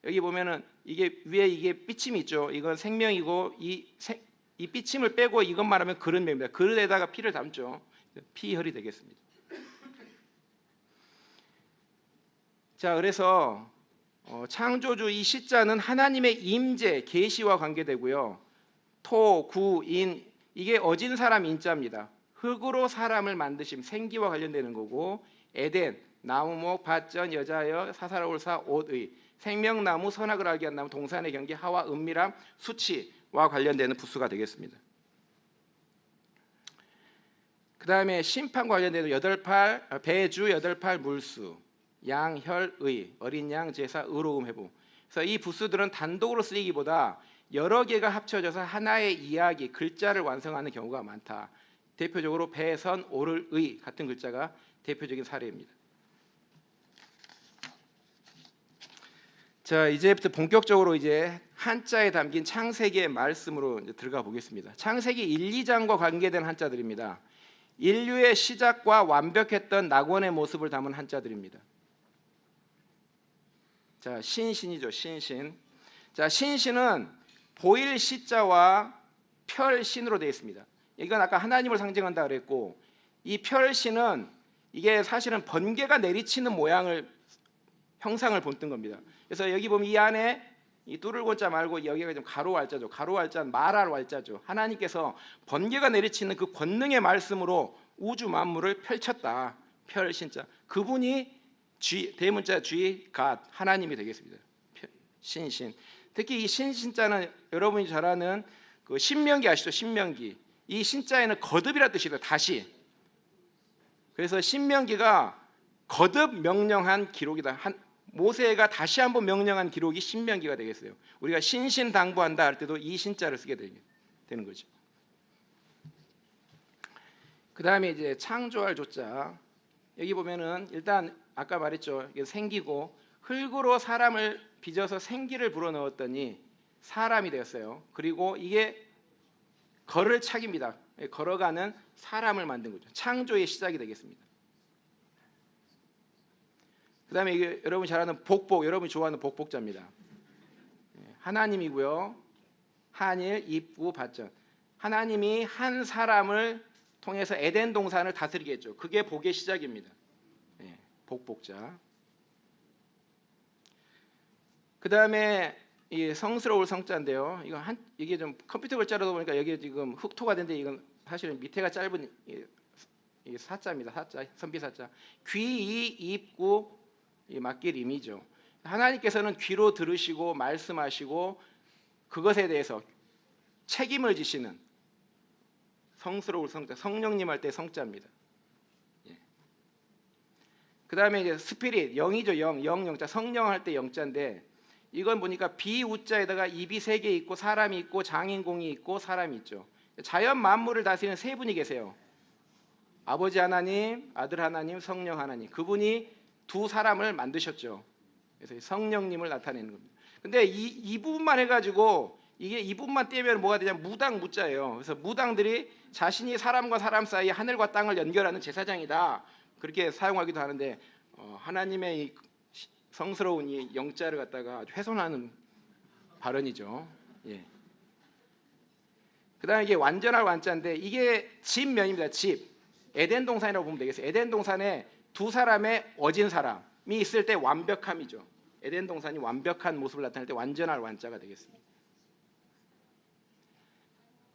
여기 보면은 이게 위에 이게 삐침이 있죠. 이건 생명이고 이 삐침을 빼고 이것만 하면 그릇입니다. 그릇에다가 피를 담죠. 피혈이 되겠습니다. 자, 그래서 창조주 이 시자는 하나님의 임재, 계시와 관계되고요. 토, 구, 인 이게 어진 사람 인자입니다. 흙으로 사람을 만드심, 생기와 관련되는 거고, 에덴, 나무목, 밭전, 여자여, 사사로울사, 옷의, 생명나무, 선악을 알게 한 나무, 동산의 경계, 하와, 은밀함, 수치와 관련되는 부수가 되겠습니다. 그 다음에 심판과 관련되는 여덟팔, 배주, 여덟팔 물수, 양, 혈, 의, 어린 양, 제사, 의로움, 회복. 그래서 이 부수들은 단독으로 쓰이기보다 여러 개가 합쳐져서 하나의 이야기, 글자를 완성하는 경우가 많다. 대표적으로 배, 선, 오를, 의 같은 글자가 대표적인 사례입니다. 자, 이제부터 본격적으로 이제 한자에 담긴 창세기의 말씀으로 이제 들어가 보겠습니다. 창세기 1, 2장과 관계된 한자들입니다. 인류의 시작과 완벽했던 낙원의 모습을 담은 한자들입니다. 자, 신신이죠. 신신. 자, 신신은 보일 시자와 펼신으로 되어 있습니다. 이건 아까 하나님을 상징한다 그랬고, 이 펼신은 이게 사실은 번개가 내리치는 모양을 형상을 본뜬 겁니다. 그래서 여기 보면 이 안에 이 뚫을 권자 말고 여기가 좀 가로 알자죠. 가로 알자는 말할 알자죠. 하나님께서 번개가 내리치는 그 권능의 말씀으로 우주 만물을 펼쳤다. 펼신자. 그분이 대문자 G, God, 하나님이 되겠습니다. 신신. 특히 이 신신자는 여러분이 잘 아는 그 신명기 아시죠? 신명기. 이 신자에는 거듭이라 뜻이에요. 다시. 그래서 신명기가 거듭 명령한 기록이다. 모세가 다시 한번 명령한 기록이 신명기가 되겠어요. 우리가 신신당부한다 할 때도 이 신자를 쓰게 되는 거죠. 그 다음에 이제 창조할 조자. 여기 보면은 일단 아까 말했죠. 이게 생기고 흙으로 사람을 빚어서 생기를 불어넣었더니 사람이 되었어요. 그리고 이게 걸을 착입니다. 걸어가는 사람을 만든 거죠. 창조의 시작이 되겠습니다. 그 다음에 이게 여러분이 잘 아는 복복, 여러분이 좋아하는 복복자입니다. 하나님이고요. 한일, 입구, 밭전. 하나님이 한 사람을 통해서 에덴 동산을 다스리게 했죠. 그게 복의 시작입니다. 복복자. 그 다음에 이 성스러울 성자인데요. 이게 좀 컴퓨터 글자로 보니까 여기 지금 흑토가 된데 이건 사실은 밑에가 짧은 이게 사자입니다. 사자, 선비사자. 귀, 입, 구, 이 맞길 임이죠. 하나님께서는 귀로 들으시고 말씀하시고 그것에 대해서 책임을 지시는 성스러울 성자, 성령님 할 때 성자입니다. 그 다음에 이제 스피릿, 영이죠. 영자, 성령 할 때 영자인데 이건 보니까 비우자에다가 입이 3개 있고 사람이 있고 장인공이 있고 사람이 있죠. 자연 만물을 다스리는 세 분이 계세요. 아버지 하나님, 아들 하나님, 성령 하나님. 그분이 두 사람을 만드셨죠. 그래서 성령님을 나타내는 겁니다. 근데 이 부분만 해가지고 이게 이 부분만 떼면 뭐가 되냐면 무당 무자예요. 그래서 무당들이 자신이 사람과 사람 사이 하늘과 땅을 연결하는 제사장이다. 그렇게 사용하기도 하는데 하나님의 이 성스러운 이 영자를 갖다가 아주 훼손하는 발언이죠. 예. 그다음에 이게 완전할 완자인데 이게 집면입니다. 집. 에덴 동산이라고 보면 되겠어요. 에덴 동산에 두 사람의 어진 사람이 있을 때 완벽함이죠. 에덴 동산이 완벽한 모습을 나타낼 때 완전할 완자가 되겠습니다.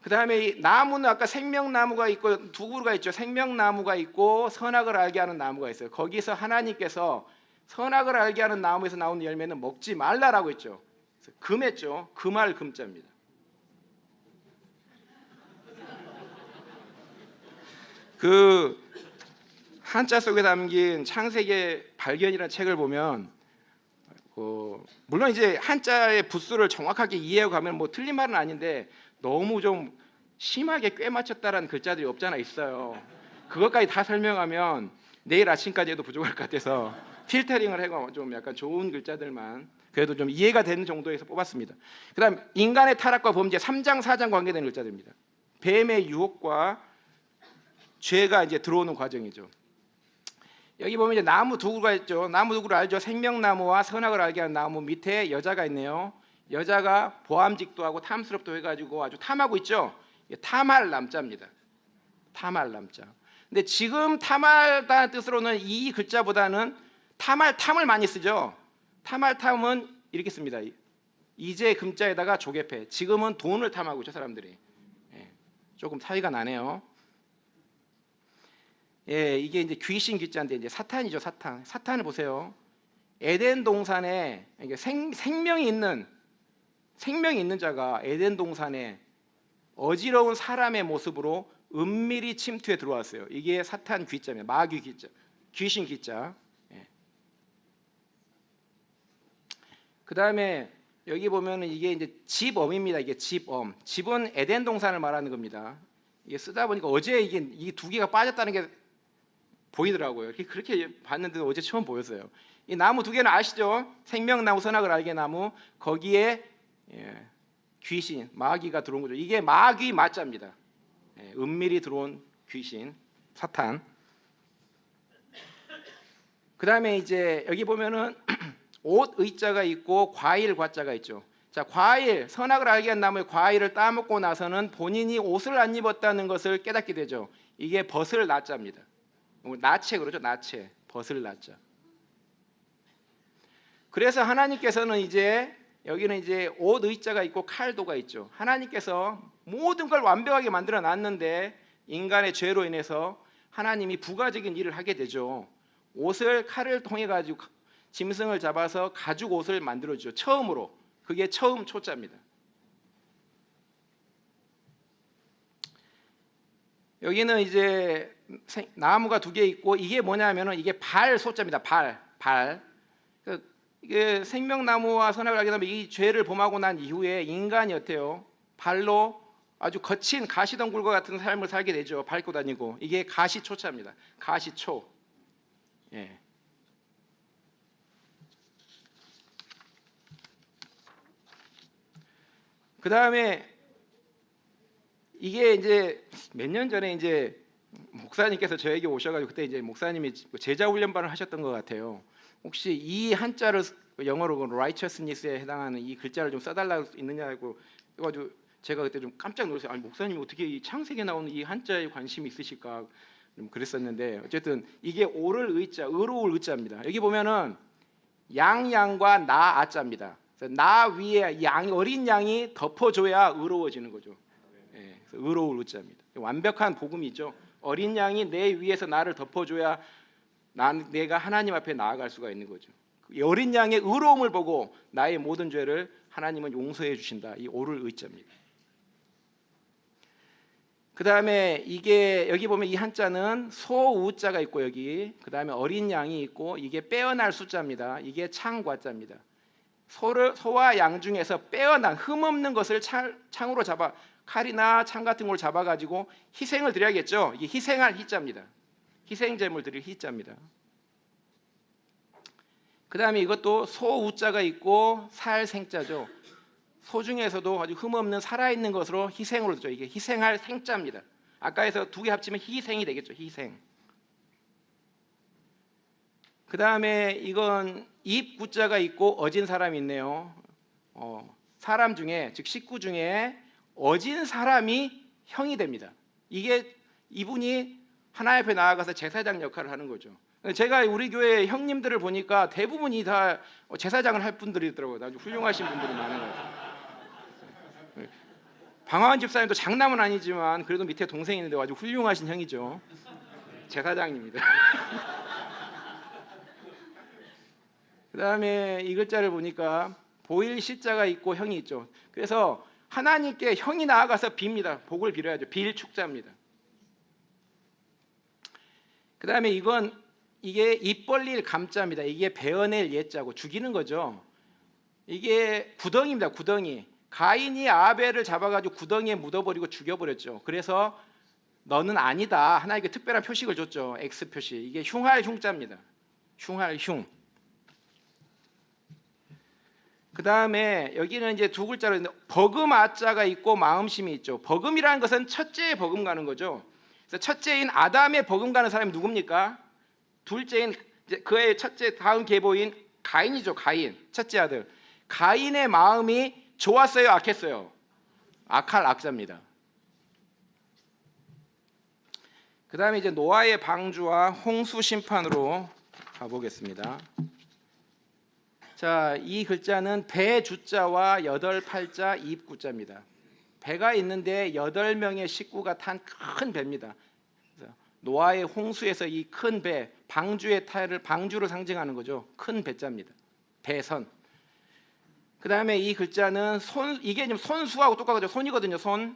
그 다음에 이 나무는 아까 생명나무가 있고 두 그루가 있죠. 생명나무가 있고 선악을 알게 하는 나무가 있어요. 거기서 하나님께서 선악을 알게 하는 나무에서 나오는 열매는 먹지 말라라고 했죠. 그래서 금했죠. 금할 금자입니다. 그 한자 속에 담긴 창세기의 발견이라는 책을 보면 물론 이제 한자의 부수를 정확하게 이해하고 가면 뭐 틀린 말은 아닌데 너무 좀 심하게 꿰 맞췄다라는 글자들이 없잖아 있어요. 그것까지 다 설명하면 내일 아침까지 해도 부족할 것 같아서 필터링을 해서 좀 약간 좋은 글자들만 그래도 좀 이해가 되는 정도에서 뽑았습니다. 그다음 인간의 타락과 범죄 3장 4장 관계되는 글자들입니다. 뱀의 유혹과 죄가 이제 들어오는 과정이죠. 여기 보면 이제 나무 두 그루가 있죠. 나무 두 그루 알죠? 생명나무와 선악을 알게 하는 나무 밑에 여자가 있네요. 여자가 보암직도 하고 탐스럽도 해가지고 아주 탐하고 있죠. 탐할 남자입니다. 탐할 남자. 근데 지금 탐하다는 뜻으로는 이 글자보다는 탐할 탐을 많이 쓰죠. 탐할 탐은 이렇게 씁니다. 이제 금자에다가 조개패. 지금은 돈을 탐하고 있죠 사람들이. 조금 차이가 나네요. 예, 이게 이제 귀신 귀자인데 이제 사탄이죠, 사탄. 사탄을 보세요. 에덴 동산에 이게 생명이 있는 자가 에덴 동산에 어지러운 사람의 모습으로 은밀히 침투해 들어왔어요. 이게 사탄 귀자입니다. 마귀 귀자, 귀신 귀자. 예. 그 다음에 여기 보면은 이게 이제 집엄입니다. 이게 집엄. 집은 에덴 동산을 말하는 겁니다. 이게 쓰다 보니까 어제 이게 두 개가 빠졌다는 게 보이더라고요. 그렇게 봤는데 어제 처음 보였어요. 이 나무 두 개는 아시죠? 생명나무, 선악을 알게 나무. 거기에 귀신, 마귀가 들어온 거죠. 이게 마귀 마자입니다. 은밀히 들어온 귀신, 사탄. 그 다음에 이제 여기 보면은 옷 의자가 있고 과일 과자가 있죠. 자, 과일, 선악을 알게 한 나무의 과일을 따먹고 나서는 본인이 옷을 안 입었다는 것을 깨닫게 되죠. 이게 벗을 나자입니다. 나체 그러죠. 나체, 벗을 나자. 그래서 하나님께서는 이제 여기는 이제 옷 의자가 있고 칼도가 있죠. 하나님께서 모든 걸 완벽하게 만들어 놨는데 인간의 죄로 인해서 하나님이 부가적인 일을 하게 되죠. 옷을 칼을 통해 가지고 짐승을 잡아서 가죽 옷을 만들어 주죠. 처음으로. 그게 처음 초자입니다. 여기는 이제 나무가 두 개 있고 이게 뭐냐면은 이게 발 소자입니다. 발. 이게 생명나무와 선악을 알게 되면 이 죄를 범하고 난 이후에 인간이 어때요? 발로 아주 거친 가시덩굴과 같은 삶을 살게 되죠. 밟고 다니고. 이게 가시초자입니다. 가시초. 예. 그 다음에 이게 이제 몇 년 전에 이제 목사님께서 저에게 오셔가지고 그때 이제 목사님이 제자 훈련반을 하셨던 것 같아요. 혹시 이 한자를 영어로 righteousness에 해당하는 이 글자를 좀 써달라고 있느냐고 해가지고 제가 그때 좀 깜짝 놀랐어요. 아니 목사님이 어떻게 이 창세기에 나오는 이 한자에 관심이 있으실까 좀 그랬었는데 어쨌든 이게 오를 의자, 의로울 의자입니다. 여기 보면은 양과 나 아자입니다. 나 위에 양, 어린 양이 덮어줘야 의로워지는 거죠. 예, 의로울 의자입니다. 완벽한 복음이죠. 어린 양이 내 위에서 나를 덮어줘야 내가 하나님 앞에 나아갈 수가 있는 거죠. 이 어린 양의 의로움을 보고 나의 모든 죄를 하나님은 용서해 주신다. 이 오를 의자입니다. 그 다음에 이게 여기 보면 이 한자는 소우자가 있고 여기 그 다음에 어린 양이 있고 이게 빼어날 숫자입니다. 이게 창과자입니다. 소와 양 중에서 빼어난 흠없는 것을 창으로 잡아 칼이나 창 같은 걸 잡아가지고 희생을 드려야겠죠. 이게 희생할 희자입니다. 희생제물 드릴 희자입니다. 그 다음에 이것도 소우자가 있고 살생자죠. 소 중에서도 아주 흠없는 살아있는 것으로 희생으로 되죠. 이게 희생할 생자입니다. 아까에서 두 개 합치면 희생이 되겠죠. 희생. 그 다음에 이건 입구자가 있고 어진 사람이 있네요. 사람 중에 즉 식구 중에 어진 사람이 형이 됩니다. 이게 이분이 하나님 앞에 나아가서 제사장 역할을 하는 거죠. 제가 우리 교회 형님들을 보니까 대부분이 다 제사장을 할 분들이더라고요. 아주 훌륭하신 분들이 많은 것 같아요. 방황한 집사님도 장남은 아니지만 그래도 밑에 동생이 있는데 아주 훌륭하신 형이죠. 제사장입니다. 그 다음에 이 글자를 보니까 보일 시자가 있고 형이 있죠. 그래서 하나님께 형이 나아가서 빕니다. 복을 빌어야죠. 빌 축자입니다. 그 다음에 이게 입 벌릴 감자입니다. 이게 베어낼 예자고 죽이는 거죠. 이게 구덩이입니다. 구덩이. 가인이 아벨을 잡아가지고 구덩이에 묻어버리고 죽여버렸죠. 그래서 너는 아니다. 하나님께 특별한 표식을 줬죠. X 표시. 이게 흉할 흉자입니다. 흉할 흉. 그 다음에 여기는 이제 두 글자로 있는데 버금 아자가 있고 마음심이 있죠. 버금이라는 것은 첫째에 버금가는 거죠. 그래서 첫째인 아담의 버금가는 사람이 누굽니까? 둘째인 그의 첫째 다음 계보인 가인이죠. 가인 첫째 아들. 가인의 마음이 좋았어요, 악했어요? 악할 악자입니다. 그 다음에 이제 노아의 방주와 홍수 심판으로 가보겠습니다. 자, 이 글자는 배 주자와 여덟 팔자 입구자입니다. 배가 있는데 8명의 식구가 탄 큰 배입니다. 노아의 홍수에서 이 큰 배, 방주의 타를 방주를 상징하는 거죠. 큰 배자입니다. 배선. 그다음에 이 글자는 손, 이게 지금 손수하고 똑같죠. 손이거든요. 손.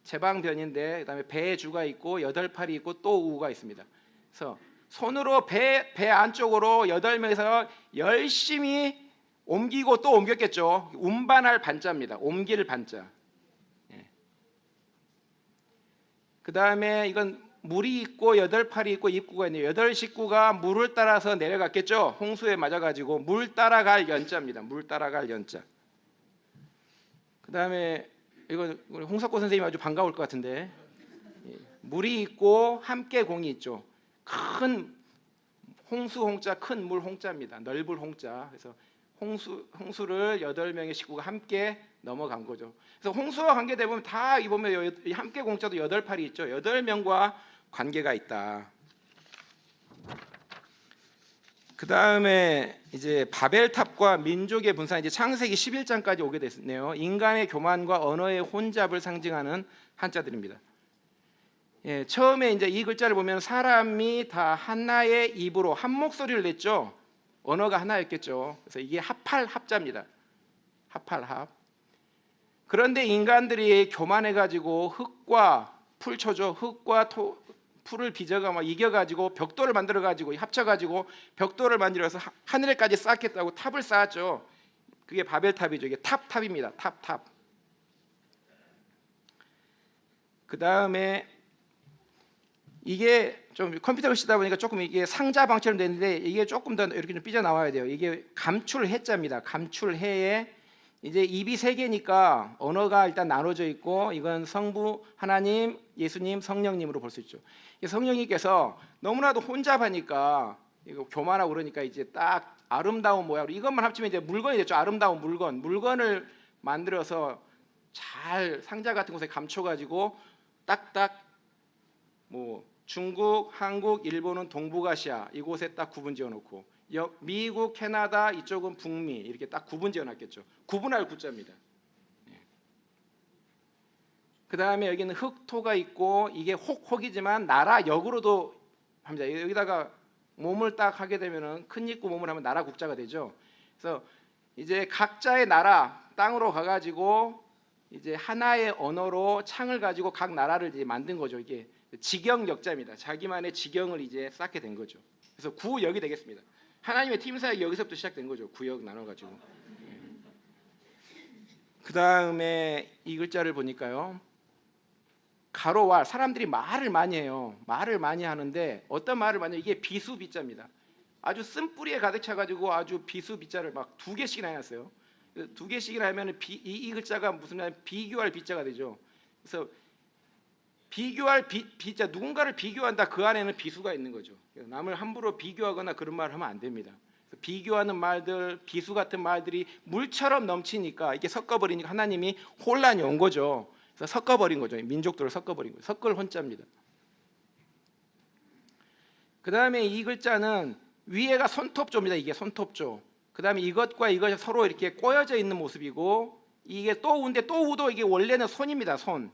제방변인데 그다음에 배의 주가 있고 여덟 팔이 있고 또 우가 있습니다. 그래서 손으로 배 안쪽으로 8명에서 열심히 옮기고 또 옮겼겠죠. 운반할 반자입니다. 옮길 반자. 예. 그다음에 이건 물이 있고 8팔이 있고 입구가 있네요. 8식구가 물을 따라서 내려갔겠죠. 홍수에 맞아가지고 물 따라갈 연자입니다. 물 따라갈 연자. 그다음에 이건 홍석구 선생님 아주 반가울 것 같은데, 물이 있고 함께 공이 있죠. 큰 홍수 홍자, 큰 물 홍자입니다. 넓을 홍자. 그래서 홍수를 8명의 식구가 함께 넘어간 거죠. 그래서 홍수와 관계되면 다 보면 함께 공자도 8팔이 있죠. 8명과 관계가 있다. 그 다음에 이제 바벨탑과 민족의 분산, 이제 창세기 11장까지 오게 됐네요. 인간의 교만과 언어의 혼잡을 상징하는 한자들입니다. 예, 처음에 이제 이 글자를 보면 사람이 다 하나의 입으로 한 목소리를 냈죠. 언어가 하나였겠죠. 그래서 이게 합할 합자입니다. 합할 합. 그런데 인간들이 교만해가지고 흙과 풀 쳐줘. 흙과 풀을 빚어가 막 이겨가지고 벽돌을 만들어가지고 합쳐가지고 벽돌을 만들어서 하늘에까지 쌓겠다고 탑을 쌓았죠. 그게 바벨탑이죠. 이게 탑입니다. 탑. 그 다음에 이게 좀 컴퓨터를 쓰다 보니까 조금 이게 상자 방처럼 되는데 이게 조금 더 이렇게 좀 삐져 나와야 돼요. 이게 감출해자입니다. 감출해에 이제 입이 3개니까 언어가 일단 나눠져 있고, 이건 성부 하나님, 예수님, 성령님으로 볼 수 있죠. 성령님께서 너무나도 혼잡하니까 이거 교만하고 그러니까 이제 딱 아름다운 모양으로 이것만 합치면 이제 물건이 됐죠. 아름다운 물건을 만들어서 잘 상자 같은 곳에 감춰가지고 딱딱 뭐 중국, 한국, 일본은 동북아시아 이곳에 딱 구분 지어놓고, 미국, 캐나다 이쪽은 북미 이렇게 딱 구분 지어놨겠죠. 구분할 구자입니다. 그 다음에 여기는 흑토가 있고, 이게 혹이지만 나라 역으로도 합니다. 여기다가 몸을 딱 하게 되면은 큰 입구 몸을 하면 나라 국자가 되죠. 그래서 이제 각자의 나라 땅으로 가가지고 이제 하나의 언어로 창을 가지고 각 나라를 이제 만든 거죠. 이게 지경 역자입니다. 자기만의 지경을 이제 쌓게 된 거죠. 그래서 구역이 되겠습니다. 하나님의 팀 사역이 여기서부터 시작된 거죠. 구역 나눠가지고. 그 다음에 이 글자를 보니까요, 가로왈, 사람들이 말을 많이 해요. 말을 많이 하는데 어떤 말을 많이 해요? 이게 비수비자입니다. 아주 쓴뿌리에 가득 차가지고 아주 비수비자를 막 2개씩이나 해놨어요. 2개씩이나 하면 이 글자가 무슨 비교할 비자가 되죠. 그래서 비교할 비자, 누군가를 비교한다, 그 안에는 비수가 있는 거죠. 남을 함부로 비교하거나 그런 말을 하면 안 됩니다. 비교하는 말들, 비수 같은 말들이 물처럼 넘치니까 이게 섞어버리니까 하나님이 혼란이 온 거죠. 그래서 섞어버린 거죠. 민족들을 섞어버린 거죠. 섞을 혼자입니다. 그 다음에 이 글자는 위에가 손톱조입니다. 이게 손톱조. 그 다음에 이것과 이것이 서로 이렇게 꼬여져 있는 모습이고, 이게 또 우인데 또 우도 이게 원래는 손입니다. 손.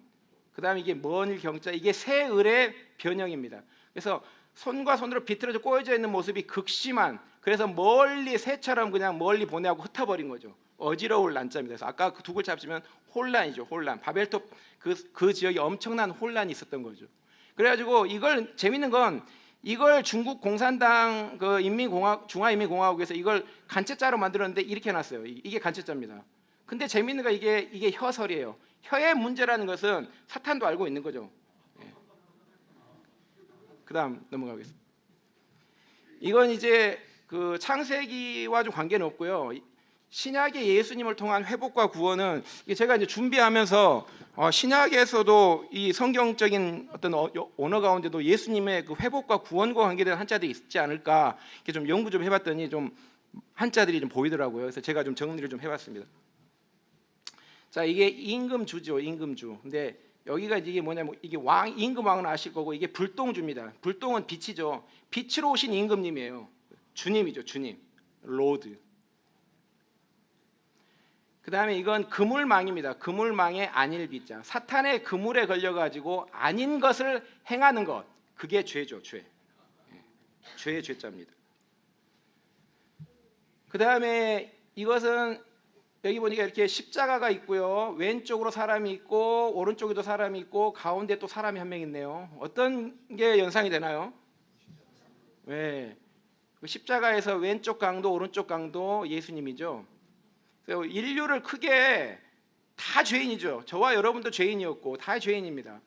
그 다음에 이게 먼 경자, 이게 새 을의 변형입니다. 그래서 손과 손으로 비틀어져 꼬여져 있는 모습이 극심한, 그래서 멀리 새처럼 그냥 멀리 보내고 흩어버린 거죠. 어지러울 난자입니다. 그래서 아까 그 두 글자 합치면 혼란이죠. 혼란. 바벨탑 그 지역에 엄청난 혼란이 있었던 거죠. 그래가지고 이걸 재밌는 건, 이걸 중국 공산당 그 중화인민공화국에서 이걸 간체자로 만들었는데 이렇게 해놨어요. 이게 간체자입니다. 근데 재밌는 건 이게 혀설이에요. 혀의 문제라는 것은 사탄도 알고 있는 거죠. 예. 그다음 넘어가겠습니다. 이건 이제 그 창세기와 좀 관계는 없고요. 신약의 예수님을 통한 회복과 구원은, 제가 이제 준비하면서 신약에서도 이 성경적인 어떤 언어 가운데도 예수님의 그 회복과 구원과 관계된 한자들이 있지 않을까, 이렇게 좀 연구 좀 해봤더니 좀 한자들이 좀 보이더라고요. 그래서 제가 좀 정리를 좀 해봤습니다. 자, 이게 임금주죠. 임금주. 근데 여기가 이게 뭐냐면, 이게 임금 왕은 아실 거고, 이게 불동주입니다. 불동은 빛이죠. 빛으로 오신 임금님이에요. 주님이죠. 주님. 로드. 그 다음에 이건 그물망입니다. 그물망의 안일비자. 사탄의 그물에 걸려가지고 아닌 것을 행하는 것. 그게 죄죠, 죄. 죄의 죄자입니다. 그 다음에 이것은 여기 보니까 이렇게 십자가가 있고요. 왼쪽으로 사람이 있고 오른쪽에도 사람이 있고 가운데 또 사람이 한 명 있네요. 어떤 게 연상이 되나요? 네. 십자가에서 왼쪽 강도 오른쪽 강도 예수님이죠. 그래서 인류를 크게 다 죄인이죠. 저와 여러분도 죄인이었고 다 죄인입니다.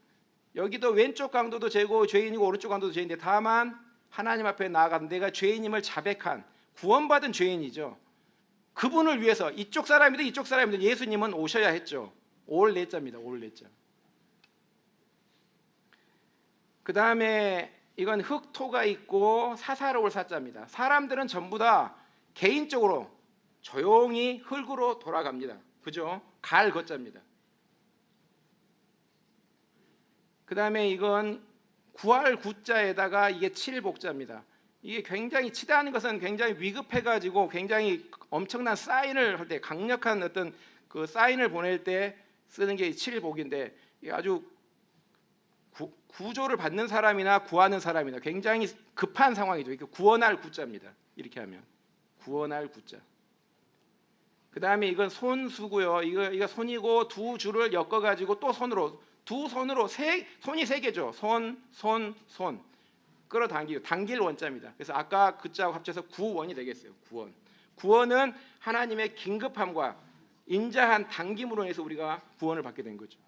여기도 왼쪽 강도도 죄고 죄인이고 오른쪽 강도도 죄인인데 다만 하나님 앞에 나아가 내가 죄인임을 자백한 구원받은 죄인이죠. 그분을 위해서 이쪽 사람이든 이쪽 사람이든 예수님은 오셔야 했죠. 올 내자입니다. 올 내자. 그 다음에 이건 흑토가 있고 사사로울 사자입니다. 사람들은 전부 다 개인적으로 조용히 흙으로 돌아갑니다. 그죠? 갈 거자입니다. 그 다음에 이건 구할 구자에다가 이게 칠복자입니다. 이게 굉장히 치다는 것은 굉장히 위급해가지고 굉장히 엄청난 사인을 할 때 강력한 어떤 그 사인을 보낼 때 쓰는 게 칠복인데 이게 아주 구조를 받는 사람이나 구하는 사람이나 굉장히 급한 상황이죠. 이게 구원할 구자입니다. 이렇게 하면 구원할 구자. 그 다음에 이건 손수고요. 이거 손이고 두 줄을 엮어가지고 또 손으로 두 손으로 손이 세 개죠. 손 끌어당기고 당길 원자입니다. 그래서 아까 그자하고 합쳐서 구원이 되겠어요. 구원은 하나님의 긴급함과 인자한 당김으로 해서 우리가 구원을 받게 된 거죠.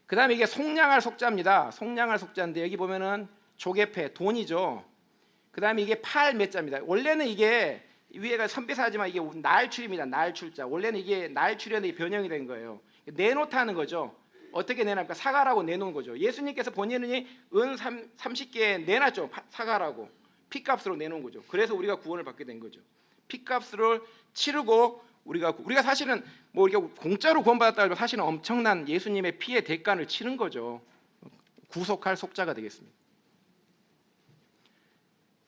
그 다음에 이게 속량할 속자입니다. 속량할 속자인데 여기 보면은 조개패 돈이죠. 그 다음에 이게 팔매자입니다. 원래는 이게 위에가 선비사지만 이게 날출입니다. 날출자. 원래는 이게 날출이었는데 변형이 된 거예요. 내놓다는 거죠. 어떻게 내놓을까? 사가라고 내놓은 거죠. 예수님께서 본인이 은 30개 내놨죠. 사가라고 피값으로 내놓은 거죠. 그래서 우리가 구원을 받게 된 거죠. 피값을 치르고 우리가 사실은 뭐 이렇게 공짜로 구원받았다 하면 사실은 엄청난 예수님의 피의 대가를 치른 거죠. 구속할 속자가 되겠습니다.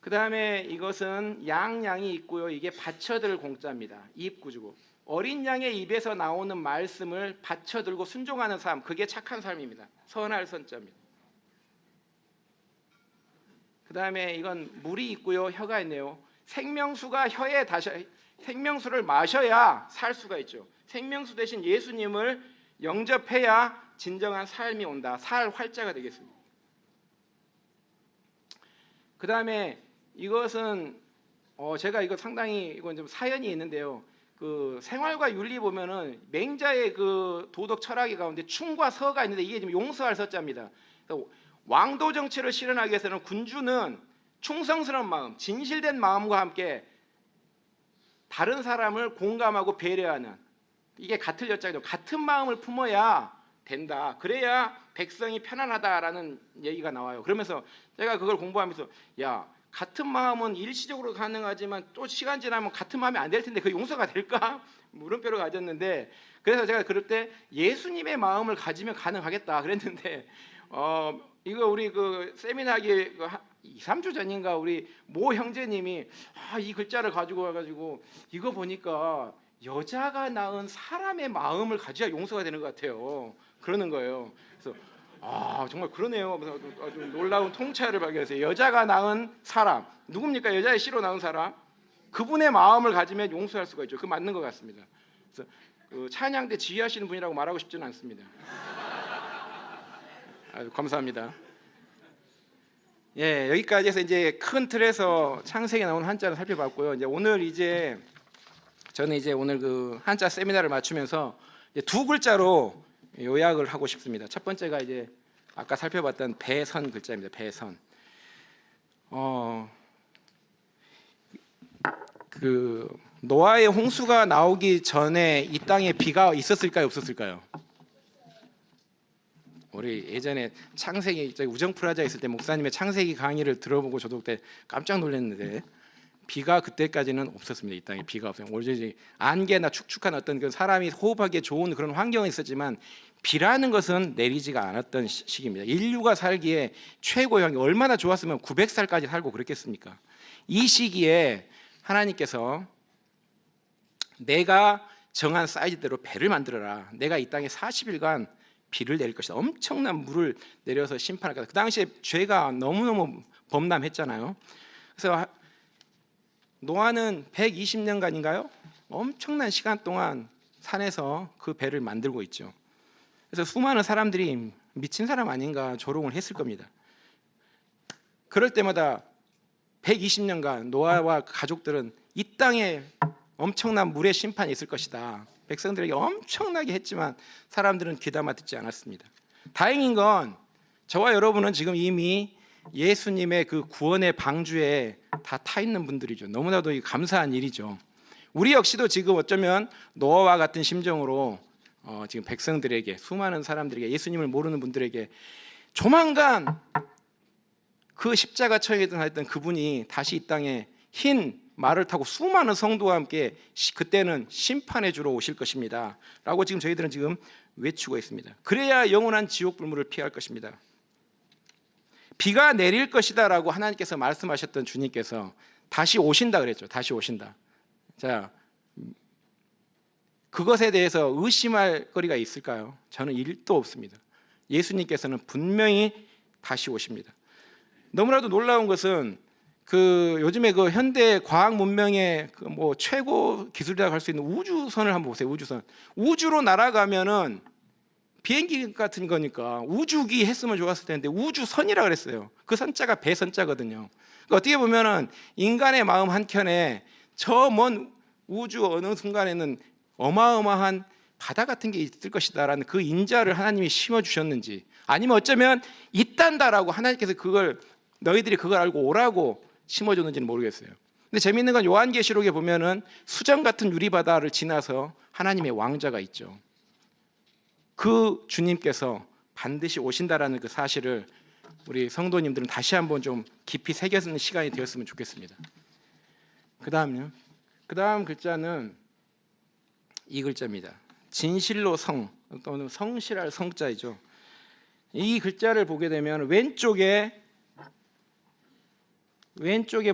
그 다음에 이것은 양이 있고요. 이게 받쳐들 공자입니다. 입구주고 어린 양의 입에서 나오는 말씀을 받쳐들고 순종하는 삶, 그게 착한 삶입니다. 선할 선자입니다. 그 다음에 이건 물이 있고요. 혀가 있네요. 생명수가 혀에 생명수를 마셔야 살 수가 있죠. 생명수 대신 예수님을 영접해야 진정한 삶이 온다. 살 활자가 되겠습니다. 그 다음에 이것은 제가 이거 상당히 이건 좀 사연이 있는데요. 그 생활과 윤리 보면은 맹자의 그 도덕 철학의 가운데 충과 서가 있는데 이게 지금 용서할 서자입니다. 왕도 정치를 실현하기 위해서는 군주는 충성스러운 마음, 진실된 마음과 함께 다른 사람을 공감하고 배려하는 이게 같을 여자죠. 같은 마음을 품어야 된다. 그래야 백성이 편안하다라는 얘기가 나와요. 그러면서 제가 그걸 공부하면서 야, 같은 마음은 일시적으로 가능하지만 또 시간 지나면 같은 마음이 안 될 텐데 그 용서가 될까? 물음표를 가졌는데 그래서 제가 그럴 때 예수님의 마음을 가지면 가능하겠다 그랬는데 이거 우리 그 세미나기 2, 3주 전인가 우리 모 형제님이 이 글자를 가지고 와가지고 이거 보니까 여자가 낳은 사람의 마음을 가져야 용서가 되는 것 같아요. 그러는 거예요. 그래서 정말 그러네요. 그래서 아주 놀라운 통찰을 발견했어요. 여자가 낳은 사람 누굽니까? 여자의 씨로 낳은 사람 그분의 마음을 가지면 용서할 수가 있죠. 그 맞는 것 같습니다. 그래서 그 찬양대 지휘하시는 분이라고 말하고 싶지는 않습니다. 아주 감사합니다. 예, 여기까지 해서 이제 큰 틀에서 창세기에 나오는 한자를 살펴봤고요. 이제 오늘 저는 오늘 그 한자 세미나를 마치면서 이제 두 글자로 요약을 하고 싶습니다. 첫 번째가 이제 아까 살펴봤던 배선 글자입니다. 배선. 그 노아의 홍수가 나오기 전에 이 땅에 비가 있었을까요, 없었을까요? 우리 예전에 창세기 우정프라자 있을 때 목사님의 창세기 강의를 들어보고 저도 그때 깜짝 놀랐는데 비가 그때까지는 없었습니다. 이 땅에 비가 없어요. 오로지 안개나 축축한 어떤 그 사람이 호흡하기에 좋은 그런 환경이 있었지만 비라는 것은 내리지가 않았던 시기입니다. 인류가 살기에 최고의 환경 얼마나 좋았으면 900살까지 살고 그랬겠습니까? 이 시기에 하나님께서 내가 정한 사이즈대로 배를 만들어라. 내가 이 땅에 40일간 비를 내릴 것이다. 엄청난 물을 내려서 심판할 것이다. 그 당시에 죄가 너무너무 범람했잖아요. 그래서 노아는 120년간인가요? 엄청난 시간 동안 산에서 그 배를 만들고 있죠. 그래서 수많은 사람들이 미친 사람 아닌가 조롱을 했을 겁니다. 그럴 때마다 120년간 노아와 가족들은 이 땅에 엄청난 물의 심판이 있을 것이다. 백성들에게 엄청나게 했지만 사람들은 귀담아 듣지 않았습니다. 다행인 건 저와 여러분은 지금 이미 예수님의 그 구원의 방주에 다 타 있는 분들이죠. 너무나도 감사한 일이죠. 우리 역시도 지금 어쩌면 노아와 같은 심정으로 지금 백성들에게, 수많은 사람들에게, 예수님을 모르는 분들에게 조만간 그 십자가처에 했던 그분이 다시 이 땅에 흰 말을 타고 수많은 성도와 함께 그때는 심판해 주러 오실 것입니다 라고 지금 저희들은 지금 외치고 있습니다. 그래야 영원한 지옥 불물을 피할 것입니다. 비가 내릴 것이다 라고 하나님께서 말씀하셨던 주님께서 다시 오신다 그랬죠. 다시 오신다. 자, 그것에 대해서 의심할 거리가 있을까요? 저는 1도 없습니다. 예수님께서는 분명히 다시 오십니다. 너무나도 놀라운 것은 요즘에 그 현대 과학 문명의 뭐 최고 기술이라고 할 수 있는 우주선을 한번 보세요. 우주선. 우주로 날아가면은 비행기 같은 거니까 우주기 했으면 좋았을 텐데 우주선이라 그랬어요. 그 선자가 배선자거든요. 그러니까 어떻게 보면은 인간의 마음 한켠에 저 먼 우주 어느 순간에는 어마어마한 바다 같은 게 있을 것이다라는 그 인자를 하나님이 심어 주셨는지, 아니면 어쩌면 있단다라고 하나님께서 너희들이 그걸 알고 오라고 심어줬는지는 모르겠어요. 근데 재미있는 건 요한계시록에 보면은 수정 같은 유리바다를 지나서 하나님의 왕자가 있죠. 그 주님께서 반드시 오신다라는 그 사실을 우리 성도님들은 다시 한번 좀 깊이 새겨쓰는 시간이 되었으면 좋겠습니다. 그 다음 글자는 이 글자입니다. 진실로 성, 또는 성실할 성자이죠. 이 글자를 보게 되면 왼쪽에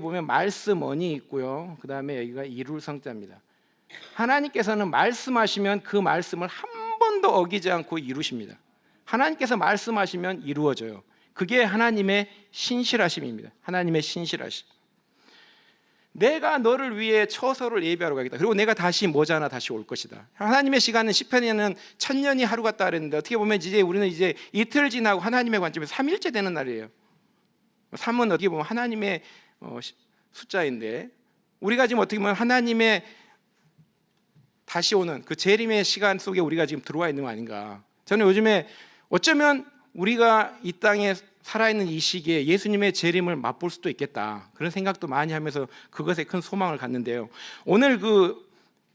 보면 말씀언이 있고요. 그 다음에 여기가 이룰 성자입니다. 하나님께서는 말씀하시면 그 말씀을 한 번도 어기지 않고 이루십니다. 하나님께서 말씀하시면 이루어져요. 그게 하나님의 신실하심입니다. 하나님의 신실하심. 내가 너를 위해 처소를 예비하러 가겠다. 그리고 내가 다시 머지않아 다시 올 것이다. 하나님의 시간은 시편에는 1000년이 하루 같다 그랬는데 어떻게 보면 우리는 이제 이틀 지나고 하나님의 관점에서 3일째 되는 날이에요. 3은 어떻게 보면 하나님의 숫자인데 우리가 지금 어떻게 보면 하나님의 다시 오는 그 재림의 시간 속에 우리가 지금 들어와 있는 거 아닌가. 저는 요즘에 어쩌면 우리가 이 땅에 살아있는 이 시기에 예수님의 재림을 맛볼 수도 있겠다, 그런 생각도 많이 하면서 그것에 큰 소망을 갖는데요. 오늘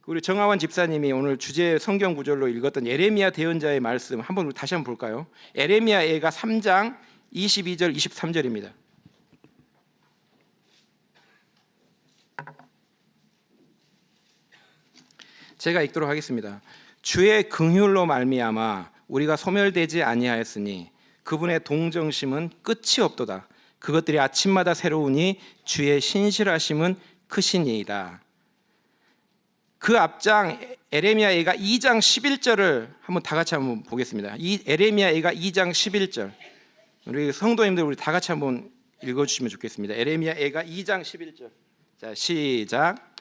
우리 정하원 집사님이 오늘 주제 성경 구절로 읽었던 예레미야 대언자의 말씀 한번 다시 한번 볼까요? 예레미야가 3장 22절 23절입니다. 제가 읽도록 하겠습니다. 주의 긍휼로 말미암아 우리가 소멸되지 아니하였으니 그분의 동정심은 끝이 없도다. 그것들이 아침마다 새로우니 주의 신실하심은 크시니이다. 그 앞장 에레미야가 2장 11절을 한번 다 같이 한번 보겠습니다. 이 에레미야가 2장 11절 우리 성도님들 우리 다 같이 한번 읽어주시면 좋겠습니다. 에레미야가 2장 11절. 자, 시작.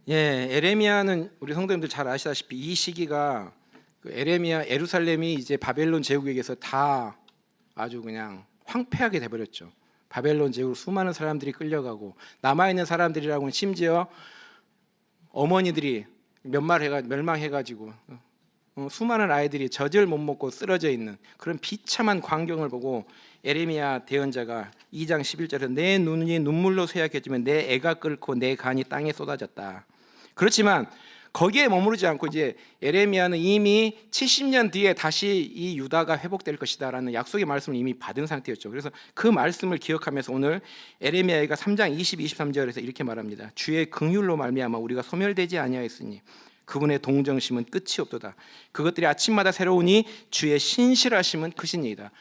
예, 에레미야는 우리 성도님들 잘 아시다시피 이 시기가 에레미야 예루살렘이 이제 바벨론 제국에게서 다 아주 그냥 황폐하게 돼버렸죠. 바벨론 제국으로 수많은 사람들이 끌려가고 남아있는 사람들이라고는 심지어 어머니들이 멸망해가지고 수많은 아이들이 젖을 못 먹고 쓰러져 있는 그런 비참한 광경을 보고 에레미야 대언자가 2장 11절에 내 눈이 눈물로 쇠약해지면 내 애가 끓고 내 간이 땅에 쏟아졌다. 그렇지만 거기에 머무르지 않고 이제 에레미야는 이미 70년 뒤에 다시 이 유다가 회복될 것이다라는 약속의 말씀을 이미 받은 상태였죠. 그래서 그 말씀을 기억하면서 오늘 에레미야가 3장 22, 23절에서 이렇게 말합니다. 주의 긍휼로 말미암아 우리가 소멸되지 아니하였으니 그분의 동정심은 끝이 없도다. 그것들이 아침마다 새로우니 주의 신실하심은 크시니이다.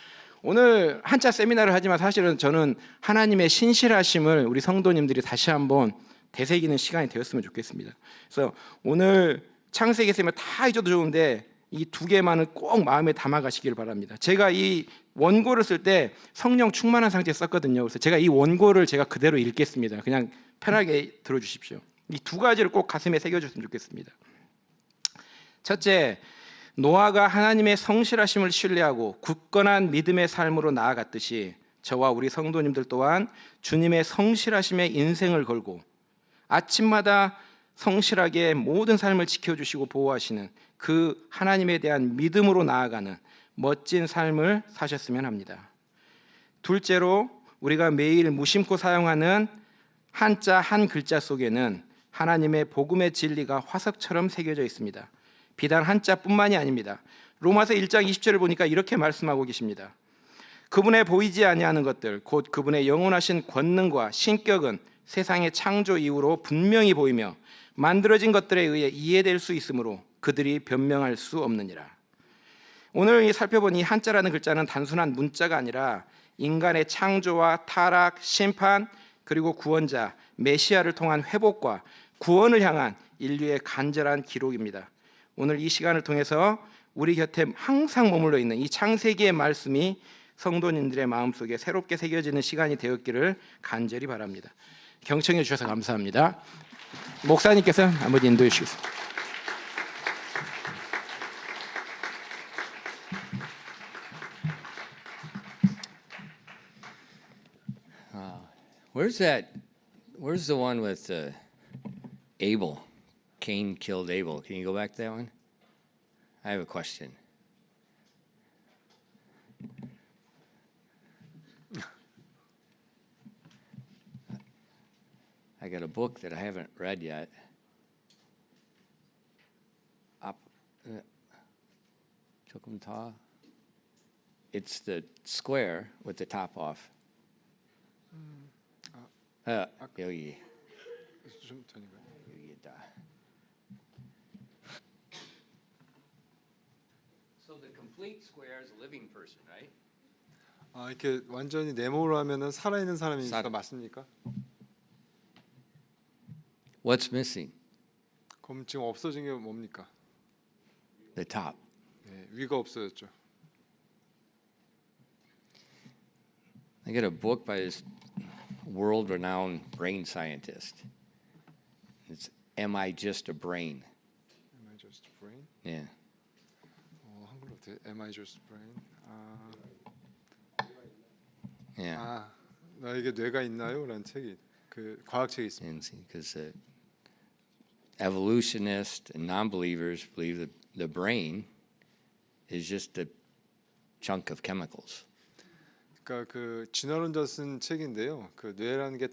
오늘 한자 세미나를 하지만 사실은 저는 하나님의 신실하심을 우리 성도님들이 다시 한번 되새기는 시간이 되었으면 좋겠습니다. 그래서 오늘 창세기 세미나 다 잊어도 좋은데 이 두 개만은 꼭 마음에 담아가시길 바랍니다. 제가 이 원고를 쓸 때 성령 충만한 상태에 썼거든요. 그래서 제가 이 원고를 제가 그대로 읽겠습니다. 그냥 편하게 들어주십시오. 이 두 가지를 꼭 가슴에 새겨줬으면 좋겠습니다. 첫째, 노아가 하나님의 성실하심을 신뢰하고 굳건한 믿음의 삶으로 나아갔듯이 저와 우리 성도님들 또한 주님의 성실하심에 인생을 걸고 아침마다 성실하게 모든 삶을 지켜주시고 보호하시는 그 하나님에 대한 믿음으로 나아가는 멋진 삶을 사셨으면 합니다. 둘째로, 우리가 매일 무심코 사용하는 한자 한 글자 속에는 하나님의 복음의 진리가 화석처럼 새겨져 있습니다. 비단 한자뿐만이 아닙니다. 로마서 1장 20절을 보니까 이렇게 말씀하고 계십니다. 그분의 보이지 아니하는 것들 곧 그분의 영원하신 권능과 신격은 세상의 창조 이후로 분명히 보이며 만들어진 것들에 의해 이해될 수 있으므로 그들이 변명할 수 없느니라. 오늘 살펴본 이 한자라는 글자는 단순한 문자가 아니라 인간의 창조와 타락, 심판, 그리고 구원자 메시아를 통한 회복과 구원을 향한 인류의 간절한 기록입니다. 오늘 이 시간을 통해서 우리 곁에 항상 머물러 있는 이 창세기의 말씀이 성도님들의 마음속에 새롭게 새겨지는 시간이 되었기를 간절히 바랍니다. 경청해 주셔서 감사합니다. 목사님께서 한번 인도해 주시겠습니다. Where's the one with Abel? Cain killed Abel. Can you go back to that one? I have a question. I got a book that I haven't read yet. 조금 더. It's the square with the top off. 여기. 여기다. So the complete square is a living person, right? 이렇게 완전히 네모로 하면은 살아있는 사람이니까 맞습니까? What's missing? 그럼 지금 없어진 게 뭡니까? The top. 네, 위가 없어졌죠. I got a book by this world-renowned brain scientist. It's Am I Just a Brain? Am I just brain? Yeah. 한글로 어떻게? Am I just brain? Yeah. 나에게 뇌가 있나요? 라는 책이 그 과학책이 있습니다. And because evolutionists and non-believers believe that the brain is just a chunk of chemicals. 그러니까 그 진화론자 쓴 책인데요. 그 뇌라는 게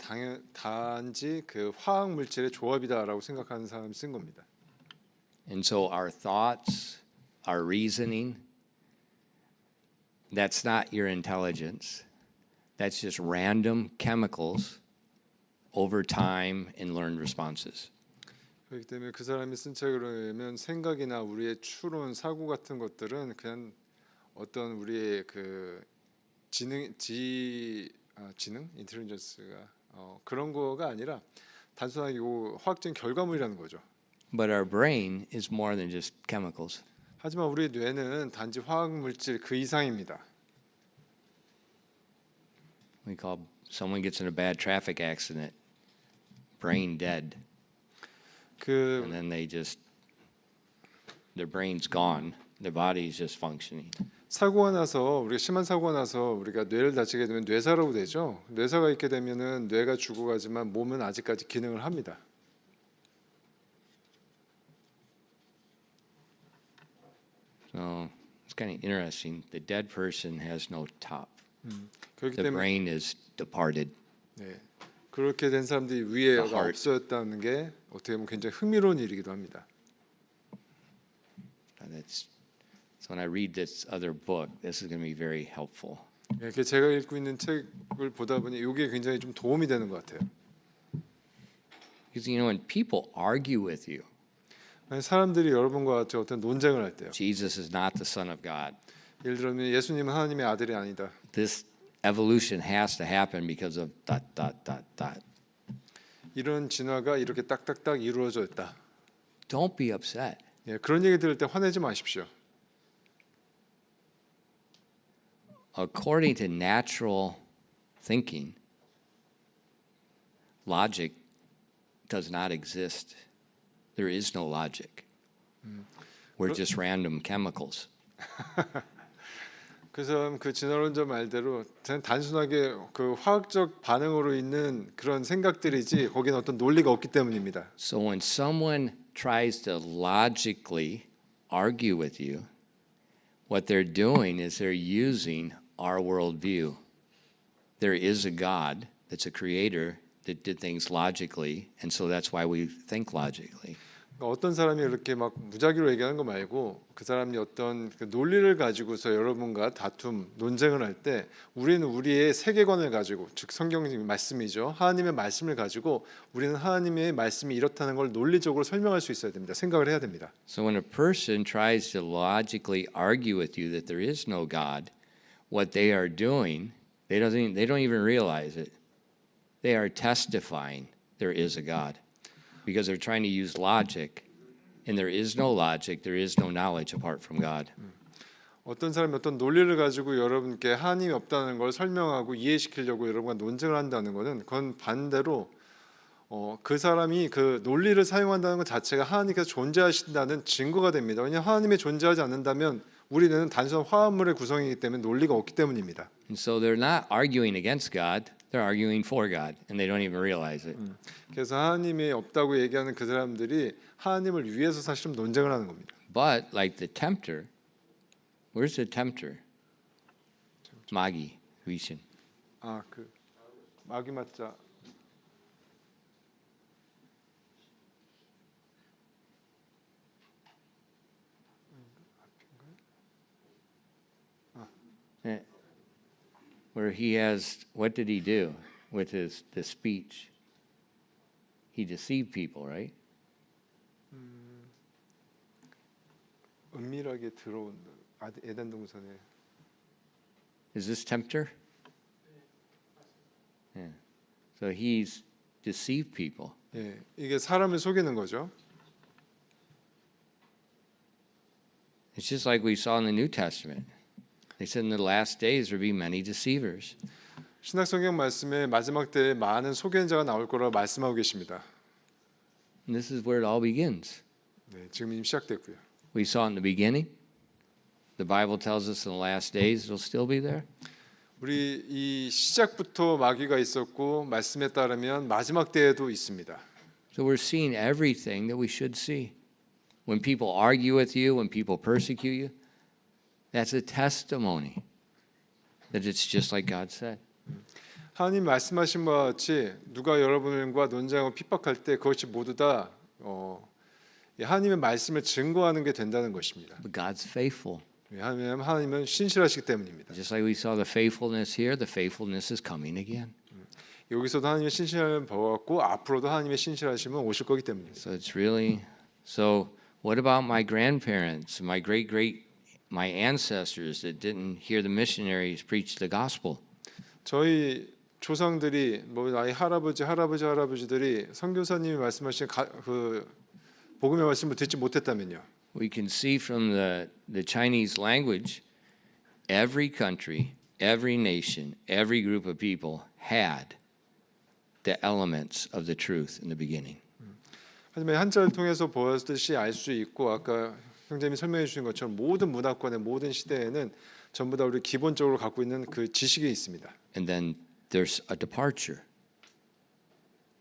단지 그 화학 물질의 조합이다라고 생각하는 사람이 쓴 겁니다. And so our thoughts, our reasoning, that's not your intelligence. That's just random chemicals over time and learned responses. 그렇기 때문에 그 사람이 쓴 책으로 의하면 생각이나 우리의 추론, 사고 같은 것들은 그냥 어떤 우리의 그 지능, 인텔리전스가 그런 거가 아니라 단순하게 요 화학적인 결과물이라는 거죠. But our brain is more than just chemicals. 하지만 우리의 뇌는 단지 화학 물질 그 이상입니다. We call someone gets in a bad traffic accident, brain dead, and then their brain's gone, their body's just functioning. 사고가 나서 우리가 심한 사고가 나서 우리가 뇌를 다치게 되면 뇌사라고 되죠. 뇌사가 있게 되면은 뇌가 죽어가지만 몸은 아직까지 기능을 합니다. So it's kind of interesting. The dead person has no top. 그렇기 The 때문에 brain is departed. 네, 그렇게 된 사람들이 위에가 없어졌다는 게 어떻게 보면 굉장히 흥미로운 일이기도 합니다. And so when I read this other book, this is going to be very helpful. 네, 제가 읽고 있는 책을 보다 보니 이게 굉장히 좀 도움이 되는 것 같아요. Because you know when people argue with you, 아니, 사람들이 여러분과 같이 어떤 논쟁을 할 때요. Jesus is not the Son of God. 예를 들면 예수님은 하나님의 아들이 아니다. This evolution has to happen because of ... 이런 진화가 이렇게 딱딱딱 이루어졌다. Don't be upset. 예, 그런 얘기 들을 때 화내지 마십시오. According to natural thinking, logic does not exist. There is no logic. We're just random chemicals. 그래서 그 진화론자 말대로 그냥 단순하게 그 화학적 반응으로 있는 그런 생각들이지 거기는 어떤 논리가 없기 때문입니다. So when someone tries to logically argue with you, what they're doing is they're using our worldview. There is a God that's a creator that did things logically, and so that's why we think logically. 그러니까 어떤 사람이 이렇게 막 무작위로 얘기하는 거 말고 그 사람이 어떤 그 논리를 가지고서 여러분과 다툼, 논쟁을 할 때 우리는 우리의 세계관을 가지고 즉 성경 말씀이죠. 하나님의 말씀을 가지고 우리는 하나님의 말씀이 이렇다는 걸 논리적으로 설명할 수 있어야 됩니다. 생각을 해야 됩니다. So when a person tries to logically argue with you that there is no God, what they are doing, they don't even realize it. They are testifying there is a God. Because they're trying to use logic, and there is no logic, there is no knowledge apart from God. 어떤 사람이 어떤 논리를 가지고 여러분께 하나님이 없다는 걸 설명하고 이해시키려고 여러분과 논쟁을 한다는 것은 그건 반대로 그 사람이 그 논리를 사용한다는 것 자체가 하나님께서 존재하신다는 증거가 됩니다. 왜냐하면 하나님이 존재하지 않는다면 우리는 단순한 화합물의 구성이기 때문에 논리가 없기 때문입니다. And so they're not arguing against God, they're arguing for God, and they don't even realize it. 그래서 하나님이 없다고 얘기하는 그 사람들이 하나님을 위해서 사실은 논쟁을 하는 겁니다. But like the tempter, where's the tempter? 마귀, 귀신. 그 마귀 맞자. Where he has, what did he do with the speech? He deceived people, right? 은밀하게 들어온 에덴 동산에. Is this tempter? Yeah. So he's deceived people. 예, 이게 사람을 속이는 거죠. It's just like we saw in the New Testament. They said in the last days there will be many deceivers. 신약 성경 말씀에 마지막 때에 많은 속이는 자가 나올 거라고 말씀하고 계십니다. And this is where it all begins. 네, 지금 이미 시작됐고요. We saw it in the beginning. The Bible tells us in the last days it'll still be there. 우리 이 시작부터 마귀가 있었고 말씀에 따르면 마지막 때에도 있습니다. So we're seeing everything that we should see. When people argue with you, when people persecute you, that's a testimony that it's just like God said. 하나님 말씀하신 바와 같이 누가 여러분과 논쟁하고 핍박할 때 그것이 모두 다 하나님의 말씀을 증거하는 게 된다는 것입니다. But God's faithful. 왜냐하면 하나님은 신실하시기 때문입니다. Just like we saw the faithfulness here, the faithfulness is coming again. 여기서도 하나님의 신실함을 보았고 앞으로도 하나님의 신실하심은 오실 거기 때문입니다. So it's really, so what about my grandparents, my ancestors that didn't hear the missionaries preach the gospel? 저희 조상들이 뭐 나의 할아버지들이 선교사님이 말씀하신 그 복음의 말씀을 듣지 못했다면요. We can see from the Chinese language, every country, every nation, every group of people had the elements of the truth in the beginning. 하지만 한자를 통해서 보았듯이 알 수 있고 아까 형제님이 설명해 주신 것처럼 모든 문화권의 모든 시대에는 전부 다 우리 기본적으로 갖고 있는 그 지식이 있습니다. And then there's a departure.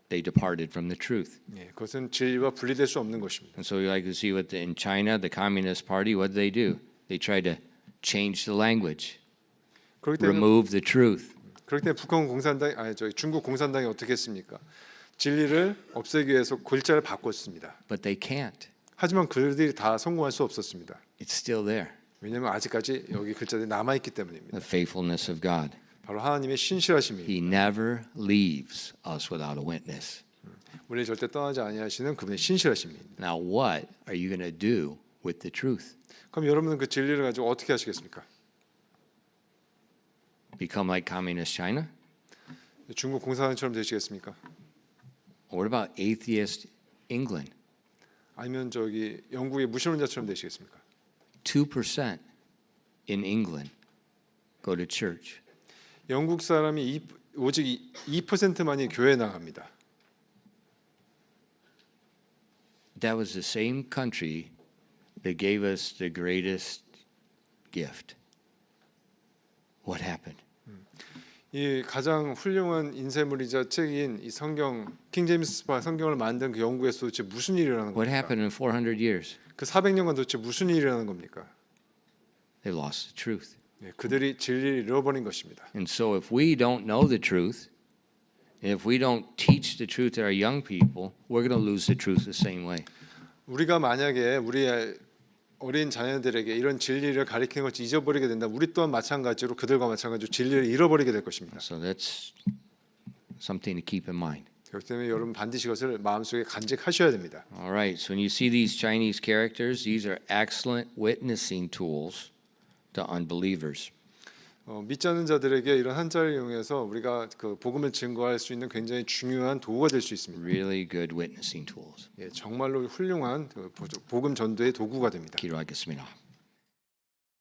They departed from the truth. 예, 그것은 진리와 분리될 수 없는 것입니다. And so we like to see what in China, the Communist Party, what did they do? They tried to change the language, 그렇기 때문에 remove the truth. 중국 공산당이 어떻게 했습니까? 진리를 없애기 위해서 글자를 바꿨습니다. But they can't. 하지만 그들이 다 성공할 수 없었습니다. It's still there. 왜냐하면 아직까지 여기 글자들이 남아 있기 때문입니다. The faithfulness of God. 바로 하나님의 신실하심입니다. He never leaves us without a witness. 우리 절대 떠나지 아니하시는 그분의 신실하십니다. Now, what are you going to do with the truth? 그럼 여러분은 그 진리를 가지고 어떻게 하시겠습니까? Become like communist China? 중국 공산당처럼 되시겠습니까? Or what about atheist England? 아니면 저기 영국의 무신론자처럼 되시겠습니까? 2% in England go to church. 영국 사람이 오직 2%만이 교회에 나갑니다. That was the same country that gave us the greatest gift. What happened? 이 가장 훌륭한 인쇄물이자 책인 이 성경 킹 제임스파 성경을 만든 그 영국에서 도대체 무슨 일이 일어나는 What 겁니까? happened in 400 years? 그 400년간 도대체 무슨 일이 일어나는 겁니까? They lost the truth. 네, 그들이 진리를 잃어버린 것입니다. And so if we don't know the truth, and if we don't teach the truth to our young people, we're going to lose the truth the same way. 우리가 만약에 우리의 어린 자녀들에게 이런 진리를 가르치는 것을 잊어버리게 된다. 우리 또한 마찬가지로 그들과 마찬가지로 진리를 잃어버리게 될 것입니다. So that's something to keep in mind. 그렇기 때문에 여러분 반드시 이것을 마음속에 간직하셔야 됩니다. All right, so when you see these Chinese characters, these are excellent witnessing tools to unbelievers. 믿지 않는 자들에게 이런 한자를 이용해서 우리가 그 복음을 증거할 수 있는 굉장히 중요한 도구가 될 수 있습니다. Really good witnessing tools. 예, 정말로 훌륭한 그 복음 전도의 도구가 됩니다. 기도하겠습니다.